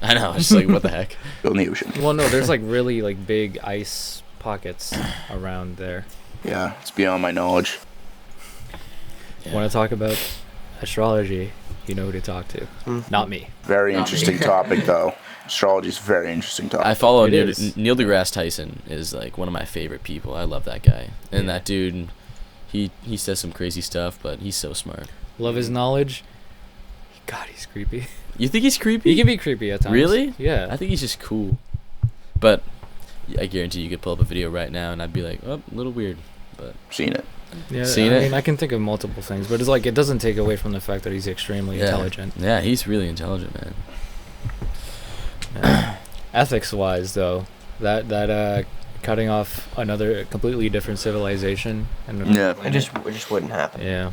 Speaker 3: I know. It's like, what the heck?
Speaker 2: Go in the ocean.
Speaker 1: Well, no, there's like really like big ice pockets around there.
Speaker 2: Yeah, it's beyond my knowledge.
Speaker 3: Yeah.
Speaker 1: Want to talk about astrology? You know who to talk to. Not me.
Speaker 2: Very
Speaker 3: Not
Speaker 2: interesting
Speaker 3: me.
Speaker 2: topic, though. Astrology is a very interesting topic.
Speaker 3: I follow
Speaker 1: It
Speaker 3: Neil,
Speaker 1: is.
Speaker 3: Neil deGrasse Tyson is like one of my favorite people. I love that guy. And
Speaker 1: Yeah.
Speaker 3: that dude, he says some crazy stuff, but he's so smart.
Speaker 1: Love his knowledge. God, he's creepy.
Speaker 3: You think he's creepy?
Speaker 1: He can be creepy at times.
Speaker 3: Really?
Speaker 1: Yeah.
Speaker 3: I think he's just cool. But I guarantee you could pull up a video right now and I'd be like, oh, a little weird. But
Speaker 2: Seen it.
Speaker 1: Yeah,
Speaker 3: Seen
Speaker 1: I
Speaker 3: it?
Speaker 1: mean, I can think of multiple things, but it's like it doesn't take away from the fact that he's extremely
Speaker 3: yeah.
Speaker 1: intelligent.
Speaker 3: Yeah, he's really intelligent, man.
Speaker 1: Ethics-wise, though, that cutting off another completely different civilization, and
Speaker 2: Yeah.
Speaker 4: It just wouldn't happen.
Speaker 1: yeah,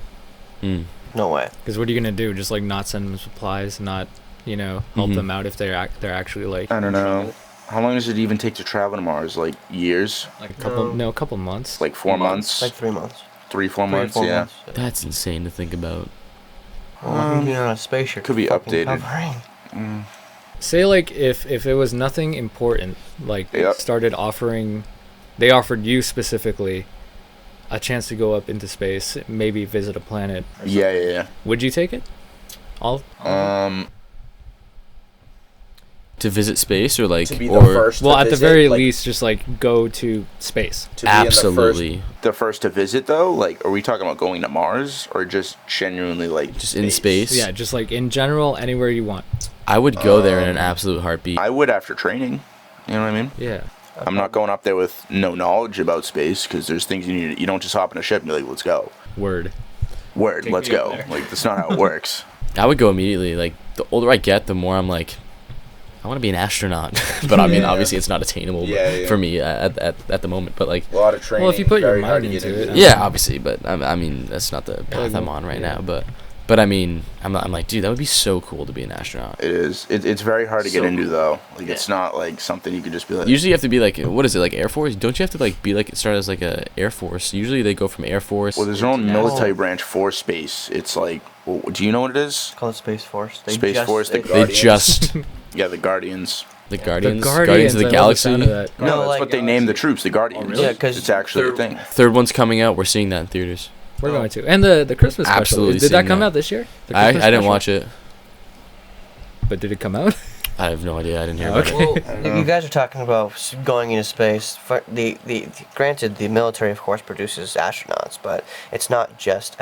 Speaker 3: Mm.
Speaker 4: No way.
Speaker 1: because what are you gonna do? Just like not send them supplies, not help
Speaker 3: Mhm.
Speaker 1: them out if they're actually like
Speaker 2: I don't know. How long does it even take to travel to Mars? Like years?
Speaker 1: like a couple months.
Speaker 2: Like 4 months?
Speaker 4: Like 3 months.
Speaker 2: 3-4
Speaker 4: 3 to
Speaker 2: months?
Speaker 4: 4
Speaker 2: Yeah.
Speaker 4: months.
Speaker 3: That's insane to think about.
Speaker 4: Well, being on a spaceship
Speaker 2: could be
Speaker 4: fucking
Speaker 2: updated.
Speaker 4: covering.
Speaker 1: Say like if it was nothing important, like
Speaker 2: Yep.
Speaker 1: they offered you specifically a chance to go up into space, maybe visit a planet. Or
Speaker 2: Yeah,
Speaker 1: something.
Speaker 2: yeah,
Speaker 1: Would you take it? All
Speaker 2: yeah.
Speaker 3: To visit space or like
Speaker 2: To be the
Speaker 3: or
Speaker 2: first
Speaker 1: well,
Speaker 2: to
Speaker 1: at the
Speaker 2: visit,
Speaker 1: very
Speaker 2: like,
Speaker 1: least, just like go to space.
Speaker 2: to be in
Speaker 3: absolutely
Speaker 2: the first to visit, though? Like, are we talking about going to Mars or just genuinely, like,
Speaker 3: just in space.
Speaker 1: Yeah, just like in general, anywhere you want.
Speaker 3: I would go there in an absolute heartbeat.
Speaker 2: I would after training. You know what I mean?
Speaker 1: Yeah.
Speaker 2: I'm not going up there with no knowledge about space because there's things you don't just hop in a ship and be like, let's go.
Speaker 1: Word.
Speaker 2: Word,
Speaker 1: Take
Speaker 2: let's
Speaker 1: me up
Speaker 2: go.
Speaker 1: there.
Speaker 2: Like, that's not how it works.
Speaker 3: I would go immediately. Like, the older I get, the more I'm like, I want to be an astronaut. But I mean,
Speaker 2: Yeah.
Speaker 3: obviously, it's not attainable
Speaker 2: Yeah.
Speaker 3: for me at the moment. But like,
Speaker 2: A lot of training.
Speaker 1: Well, if you put your
Speaker 2: very hard
Speaker 1: mind
Speaker 2: to get
Speaker 1: into it,
Speaker 3: yeah, obviously. But I mean, that's not the path
Speaker 1: Like,
Speaker 3: I'm on right
Speaker 1: yeah.
Speaker 3: now. But I mean, I'm like, dude, that would be so cool to be an astronaut.
Speaker 2: It is. It's very hard to get
Speaker 3: So
Speaker 2: into,
Speaker 3: cool.
Speaker 2: though. Like, it's not like something you could just be like.
Speaker 3: Usually, you have to be like, what is it, like Air Force? Don't you have to like be like start as like a Air Force? Usually, they go from Air Force.
Speaker 2: Well, there's their own
Speaker 3: to
Speaker 2: military
Speaker 3: NASA.
Speaker 2: branch for space. It's like, well, do you know what it is?
Speaker 4: It's called Space Force.
Speaker 2: Space Force, the
Speaker 3: They
Speaker 2: Guardians.
Speaker 3: just
Speaker 2: Yeah, the Guardians.
Speaker 3: the Guardians,
Speaker 1: The
Speaker 3: Guardians of the
Speaker 1: I love
Speaker 3: Galaxy.
Speaker 1: sound of that.
Speaker 2: No,
Speaker 4: No,
Speaker 2: that's
Speaker 4: like-
Speaker 2: what they named the troops, the Guardians.
Speaker 4: really? Yeah, 'cause
Speaker 2: it's actually a
Speaker 4: they're-
Speaker 2: thing.
Speaker 3: Third one's coming out. We're seeing that in theaters.
Speaker 1: We're going to. And the Christmas special.
Speaker 3: Absolutely
Speaker 1: Did that
Speaker 3: seeing
Speaker 1: come
Speaker 3: that.
Speaker 1: out this year? The
Speaker 3: I
Speaker 1: Christmas
Speaker 3: didn't
Speaker 1: special?
Speaker 3: watch it.
Speaker 1: But did it come out?
Speaker 3: I have no idea. I didn't hear
Speaker 1: Oh,
Speaker 3: about
Speaker 1: okay.
Speaker 3: it.
Speaker 4: Well, if you guys are talking about going into space, granted, the military, of course, produces astronauts, but it's not just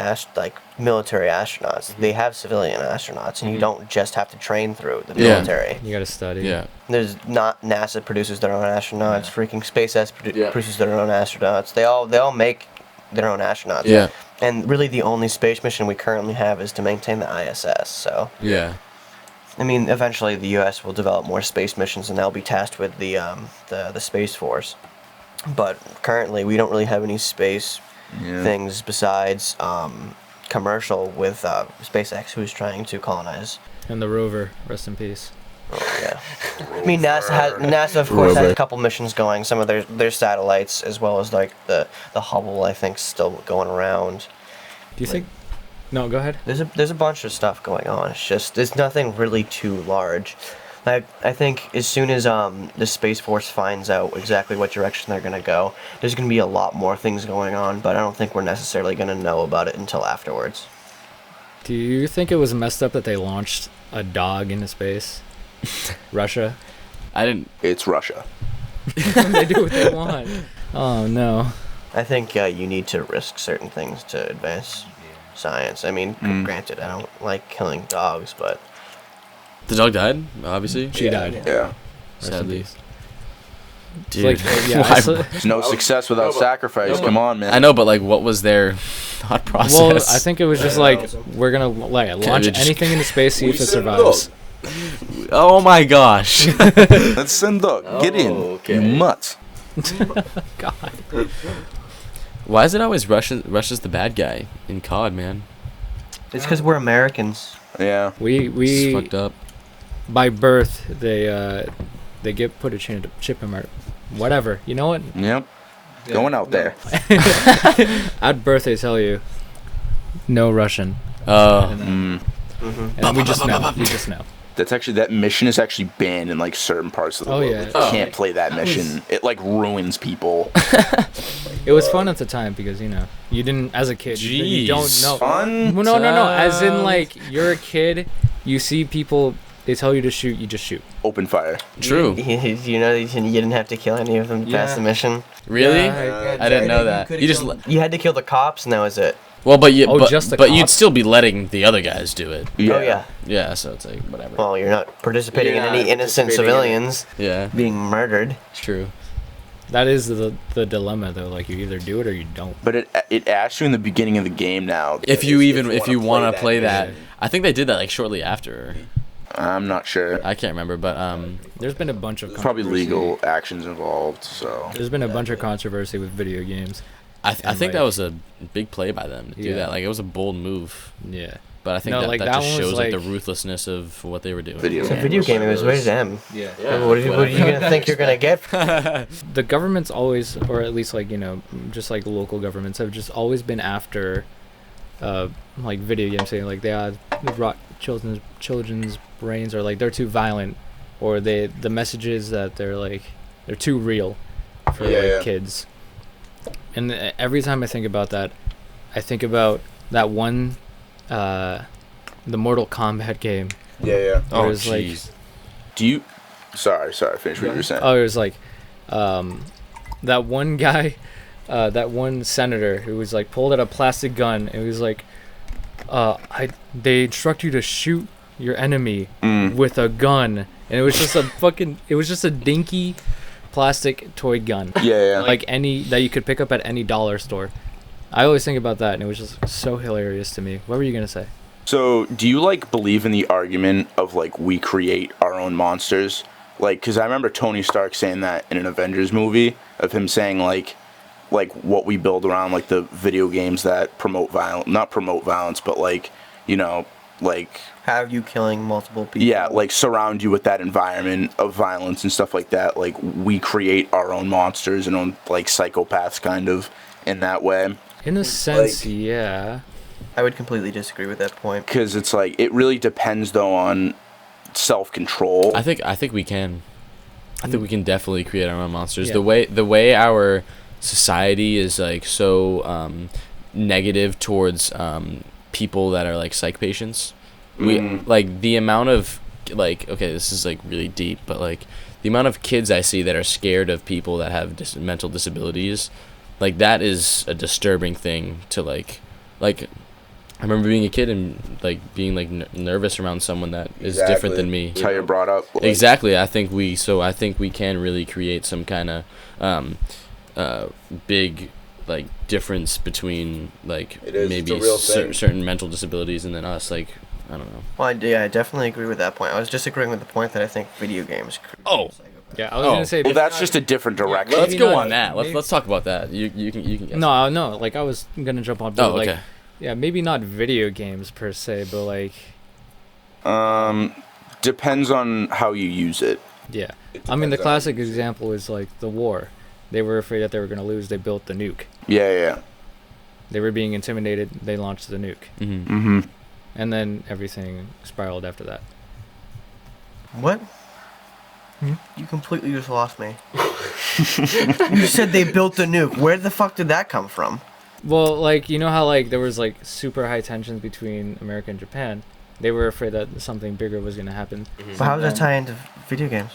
Speaker 4: military astronauts. They have civilian astronauts, and you don't just have to train through the
Speaker 3: Yeah.
Speaker 4: military.
Speaker 1: You got to study.
Speaker 3: Yeah.
Speaker 4: There's not NASA produces their own astronauts. Freaking SpaceX
Speaker 3: Yeah.
Speaker 4: produces their own astronauts. They all make their own astronauts.
Speaker 3: Yeah.
Speaker 4: And really, the only space mission we currently have is to maintain the ISS. So.
Speaker 3: Yeah.
Speaker 4: I mean, eventually the U.S. will develop more space missions, and they'll be tasked with the Space Force. But currently, we don't really have any space
Speaker 2: Yeah.
Speaker 4: things besides commercial with SpaceX, who's trying to colonize.
Speaker 1: And the rover, rest in peace.
Speaker 4: Yeah. I mean, NASA of course has
Speaker 3: Rover.
Speaker 4: a couple missions going. Some of their satellites, as well as like the Hubble, I think, still going around.
Speaker 1: Do you think? No, go ahead.
Speaker 4: There's a bunch of stuff going on. It's just there's nothing really too large. I think as soon as the Space Force finds out exactly what direction they're gonna go, there's gonna be a lot more things going on. But I don't think we're necessarily gonna know about it until afterwards.
Speaker 1: Do you think it was messed up that they launched a dog into space? Russia?
Speaker 3: I didn't.
Speaker 2: It's Russia.
Speaker 1: They do what they want. Oh no.
Speaker 4: I think you need to risk certain things to advance science. I mean, granted, I don't like killing dogs, but
Speaker 3: The dog died. Obviously.
Speaker 1: She died.
Speaker 2: Yeah.
Speaker 1: Rest in
Speaker 3: Sadly.
Speaker 1: peace.
Speaker 3: Dude.
Speaker 1: Like, yeah,
Speaker 3: Why-
Speaker 1: I saw-
Speaker 2: There's no success without sacrifice. Come on, man.
Speaker 3: I know, but like, what was their thought process?
Speaker 1: well, I think it was just like we're gonna like launch
Speaker 3: we just-
Speaker 1: anything into space, see
Speaker 2: We
Speaker 1: if it
Speaker 2: said
Speaker 1: survives.
Speaker 3: Oh my gosh.
Speaker 2: Let's send dog. Get in,
Speaker 3: Oh, okay.
Speaker 2: you mutt.
Speaker 1: God.
Speaker 3: Why is it always Russia's the bad guy in COD, man?
Speaker 4: It's because we're Americans.
Speaker 2: Yeah.
Speaker 3: It's fucked up.
Speaker 1: by birth they get put a chip in our whatever. You know what?
Speaker 2: Yep. Going out there.
Speaker 1: At birth they tell you no Russian.
Speaker 2: Mm.
Speaker 1: And we just know. We just know.
Speaker 2: That mission is actually banned in like certain parts of the world.
Speaker 1: yeah.
Speaker 2: Like, you can't play that mission. It like ruins people.
Speaker 1: It was fun at the time because you didn't as a kid. You don't
Speaker 3: Jeez.
Speaker 1: know.
Speaker 2: Fun.
Speaker 1: Well, no. As in like you're a kid, you see people. They tell you to shoot, you just shoot.
Speaker 2: Open fire.
Speaker 3: True.
Speaker 4: You know, you didn't have to kill any of them to pass the mission.
Speaker 3: Really?
Speaker 1: Yeah,
Speaker 3: I didn't know that. You just
Speaker 4: You had to kill the cops, and that was it.
Speaker 3: well, but
Speaker 1: just the
Speaker 3: but you'd
Speaker 1: cops?
Speaker 3: still be letting the other guys do it.
Speaker 2: Yeah.
Speaker 4: Oh yeah.
Speaker 3: Yeah, so it's like whatever.
Speaker 4: Well, you're not participating
Speaker 2: You're
Speaker 4: in
Speaker 2: not
Speaker 4: any innocent
Speaker 2: participating in it.
Speaker 4: civilians
Speaker 3: Yeah,
Speaker 4: being murdered.
Speaker 3: it's true.
Speaker 1: That is the dilemma though. Like you either do it or you don't.
Speaker 2: But it asks you in the beginning of the game now.
Speaker 3: If you
Speaker 2: wanna
Speaker 3: want to play that,
Speaker 1: mission.
Speaker 3: I think they did that like shortly after.
Speaker 2: I'm not sure.
Speaker 3: I can't remember, but
Speaker 1: There's been a bunch of
Speaker 2: Probably
Speaker 1: controversy.
Speaker 2: legal actions involved. So
Speaker 1: There's been a bunch of controversy with video games.
Speaker 3: I think
Speaker 1: like-
Speaker 3: that was a big play by them to do
Speaker 1: Yeah.
Speaker 3: that. Like it was a bold move,
Speaker 1: Yeah.
Speaker 3: but I think
Speaker 1: No,
Speaker 3: that,
Speaker 1: like,
Speaker 3: that
Speaker 1: that
Speaker 3: just
Speaker 1: one was,
Speaker 3: shows like the
Speaker 1: like-
Speaker 3: ruthlessness of what they were doing.
Speaker 2: Video
Speaker 4: It's a
Speaker 2: game.
Speaker 4: video game. It was rated M.
Speaker 1: Yeah.
Speaker 4: What are you gonna think you're gonna get?
Speaker 1: The government's always, or at least like just like local governments have just always been after, like video games, saying like they rot children's brains, or like they're too violent, or the messages that they're too real for
Speaker 2: Yeah.
Speaker 1: kids. And every time I think about that, I think about that one, the Mortal Kombat game.
Speaker 2: Yeah.
Speaker 3: Oh,
Speaker 1: Whereas, like-
Speaker 3: jeez.
Speaker 2: Do you? Sorry. Finish what you were saying.
Speaker 1: Oh, it was like, that one guy, that one senator who was like pulled out a plastic gun and was like, they instruct you to shoot your enemy with a gun, and it was just it was just a dinky plastic toy gun,
Speaker 2: Yeah.
Speaker 1: like any that you could pick up at any dollar store. I always think about that, and it was just so hilarious to me. What were you gonna say?
Speaker 2: So, do you like believe in the argument of like we create our own monsters? Like, because I remember Tony Stark saying that in an Avengers movie, of him saying like what we build around like the video games that not promote violence, but like like
Speaker 4: Have you killing multiple people?
Speaker 2: yeah, like surround you with that environment of violence and stuff like that. Like we create our own monsters and own like psychopaths kind of in that way.
Speaker 1: In a sense,
Speaker 2: Like-
Speaker 1: yeah.
Speaker 4: I would completely disagree with that point.
Speaker 2: Because it's like it really depends though on self-control.
Speaker 3: I think we can. I think we can definitely create our own monsters.
Speaker 1: Yeah.
Speaker 3: The way our society is like so negative towards people that are like psych patients. We like the amount of like okay, this is like really deep, but like the amount of kids I see that are scared of people that have mental disabilities, like that is a disturbing thing to like. I remember being a kid and like being like nervous around someone that is different than me.
Speaker 2: That's how you're brought up. Like,
Speaker 3: Exactly. I think we can really create some kind of big like difference between like
Speaker 2: It is.
Speaker 3: maybe
Speaker 2: It's a real thing.
Speaker 3: certain mental disabilities and then us. Like I don't know.
Speaker 4: Well, I definitely agree with that point. I was disagreeing with the point that I think video games.
Speaker 3: Oh.
Speaker 1: Yeah, I was
Speaker 3: Oh.
Speaker 1: gonna say.
Speaker 2: Well, that's just a different direction.
Speaker 3: Let's
Speaker 1: Maybe
Speaker 3: go
Speaker 1: not-
Speaker 3: on that.
Speaker 1: maybe-
Speaker 3: Let's talk about that. You can guess.
Speaker 1: No. Like I was gonna jump on. But
Speaker 3: Oh,
Speaker 1: like,
Speaker 3: okay.
Speaker 1: yeah, maybe not video games per se, but like,
Speaker 2: Depends on how you use it.
Speaker 1: yeah.
Speaker 2: It
Speaker 1: I mean, the
Speaker 2: depends on
Speaker 1: classic
Speaker 2: how you use it.
Speaker 1: example is like the war. They were afraid that they were gonna lose. They built the nuke.
Speaker 2: Yeah.
Speaker 1: They were being intimidated. They launched the nuke,
Speaker 3: Mm-hmm.
Speaker 2: Mm-hmm.
Speaker 1: and then everything spiraled after that.
Speaker 4: What? You completely just lost me. You said they built the nuke. Where the fuck did that come from?
Speaker 1: Well, like you know how like there was like super high tensions between America and Japan. They were afraid that something bigger was gonna happen.
Speaker 4: But how does that tie into video games?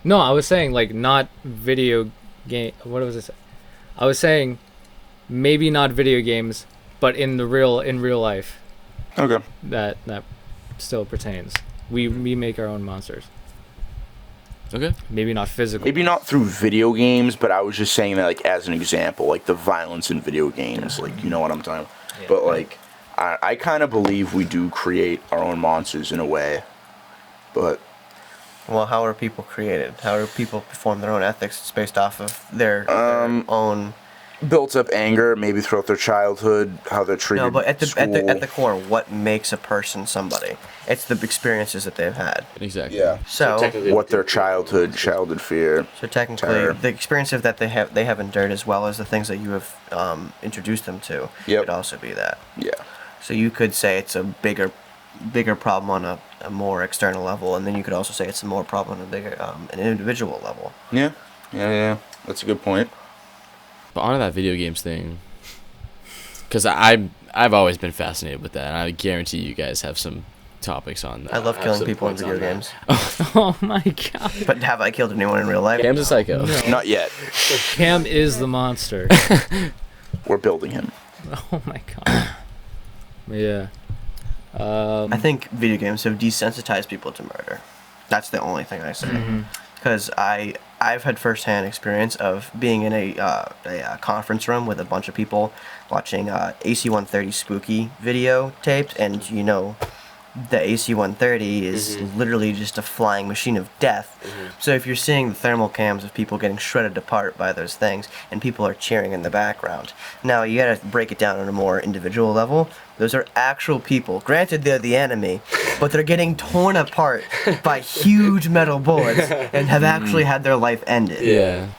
Speaker 1: No, I was saying like not video game. What was it? I was saying maybe not video games, but in real life
Speaker 2: Okay.
Speaker 1: that still pertains. We make our own monsters.
Speaker 3: Okay.
Speaker 1: Maybe not physical.
Speaker 2: Maybe not through video games, but I was just saying that like as an example, like the violence in video games, like you know what I'm talking about. But like I kind of believe we do create our own monsters in a way. But
Speaker 4: Well, how are people created? How do people perform their own ethics? It's based off of their own
Speaker 2: built up anger, maybe throughout their childhood, how they're treated.
Speaker 4: No, but at
Speaker 2: at
Speaker 4: the core, what makes a person somebody? It's the experiences that they've had.
Speaker 3: Exactly.
Speaker 2: Yeah.
Speaker 4: So
Speaker 2: What their childhood fear.
Speaker 4: So technically,
Speaker 2: terror.
Speaker 4: the experiences that they have endured, as well as the things that you have introduced them to,
Speaker 2: Yep.
Speaker 4: could also be that.
Speaker 2: Yeah.
Speaker 4: So you could say it's a bigger problem on a more external level, and then you could also say it's a more problem on a bigger an individual level.
Speaker 2: Yeah. Yeah. That's a good point.
Speaker 3: But on to that video games thing, because I've always been fascinated with that, and I guarantee you guys have some topics on that.
Speaker 4: I love killing people in video games,
Speaker 1: Oh my god.
Speaker 4: but have I killed anyone in real life?
Speaker 3: Cam's a psycho.
Speaker 2: Not yet.
Speaker 1: Cam is the monster.
Speaker 2: We're building him.
Speaker 1: Oh my god. Yeah.
Speaker 4: I think video games have desensitized people to murder. That's the only thing I say. Because I've had firsthand experience of being in a conference room with a bunch of people watching AC-130 spooky video taped, and the AC-130 is literally just a flying machine of death. So if you're seeing the thermal cams of people getting shredded apart by those things, and people are cheering in the background, now you gotta break it down on a more individual level. Those are actual people. Granted, they're the enemy, but they're getting torn apart by huge metal bullets and have actually had their life ended.
Speaker 3: Yeah.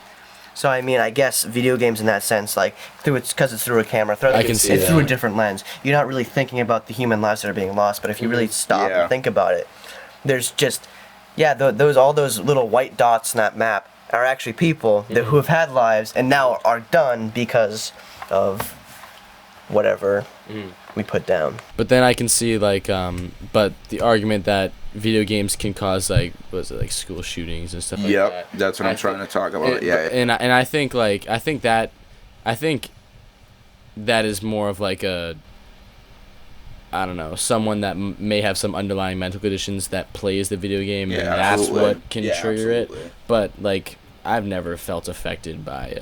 Speaker 4: So I mean, I guess video games in that sense, like because it's through a camera,
Speaker 3: I can see
Speaker 4: it's through a
Speaker 3: that.
Speaker 4: different lens. You're not really thinking about the human lives that are being lost, but if you really stop
Speaker 2: Yeah.
Speaker 4: and think about it, there's just all those little white dots in that map are actually people who have had lives and now are done because of whatever we put down.
Speaker 3: But then I can see but the argument that video games can cause school shootings and stuff like that.
Speaker 2: Yep. That's what I'm trying to talk about. Yeah.
Speaker 3: And I think that is more of like a, I don't know, someone that may have some underlying mental conditions that plays the video game, and that's
Speaker 2: absolutely.
Speaker 3: what can trigger
Speaker 2: Absolutely.
Speaker 3: it. But I've never felt affected by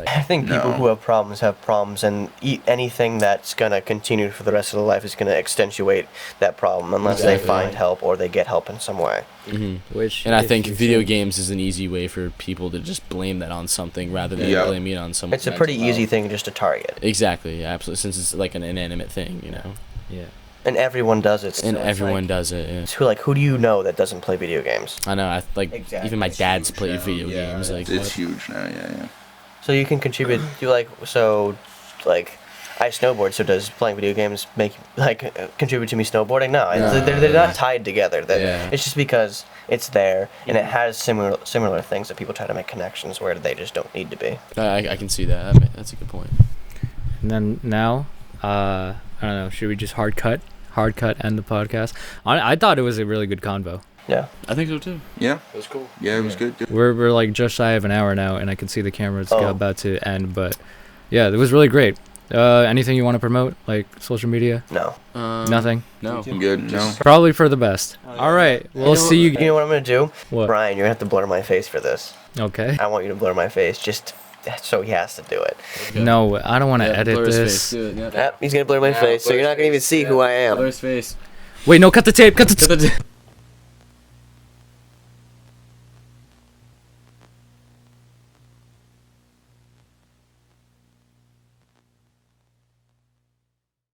Speaker 4: I think people who have problems, and anything that's gonna continue for the rest of their life is gonna accentuate that problem unless they
Speaker 3: Exactly.
Speaker 4: find help or they get help in some way.
Speaker 1: Which.
Speaker 3: And I
Speaker 1: if
Speaker 3: think
Speaker 1: you
Speaker 3: video
Speaker 1: think-
Speaker 3: games is an easy way for people to just blame that on something rather than
Speaker 2: Yep.
Speaker 3: blaming it on someone.
Speaker 4: It's a pretty easy thing just to target,
Speaker 3: Exactly, absolutely. Since it's like an inanimate thing,
Speaker 1: Yeah.
Speaker 4: and everyone does it.
Speaker 3: and
Speaker 4: so it's
Speaker 3: everyone
Speaker 4: like,
Speaker 3: does it. Yeah.
Speaker 4: who do you know that doesn't play video games?
Speaker 3: I know.
Speaker 4: Exactly.
Speaker 3: Even my dad's
Speaker 2: Huge
Speaker 3: play
Speaker 2: now.
Speaker 3: video
Speaker 2: Yeah,
Speaker 3: games. Like,
Speaker 2: it's
Speaker 3: what?
Speaker 2: huge now. Yeah.
Speaker 4: So you can contribute. I snowboard. So does playing video games contribute to me snowboarding? No, they're not tied together.
Speaker 3: Yeah.
Speaker 4: It's just because it's there and it has similar things that people try to make connections where they just don't need to be.
Speaker 3: I can see that. That's a good point.
Speaker 1: And then now, I don't know. Should we just hard cut end the podcast? I thought it was a really good convo.
Speaker 4: Yeah.
Speaker 3: I think so too.
Speaker 2: Yeah.
Speaker 3: That was cool.
Speaker 2: Yeah. It was good.
Speaker 1: We're like just shy of an hour now, and I can see the camera's
Speaker 4: Oh.
Speaker 1: about to end. But yeah, it was really great. Anything you want to promote, like social media?
Speaker 4: No.
Speaker 1: Nothing.
Speaker 3: No.
Speaker 2: I'm good. No.
Speaker 1: Probably for the best. All right, we'll see you.
Speaker 4: You know what I'm gonna do?
Speaker 1: What?
Speaker 4: Brian, you're gonna have to blur my face for this.
Speaker 1: Okay.
Speaker 4: I want you to blur my face just so he has to do it.
Speaker 1: No, I don't want to edit this.
Speaker 4: Yep, he's gonna blur my face, so you're not gonna even see who I am.
Speaker 3: Blur his face.
Speaker 1: Wait, no, cut the tape. Cut the tape.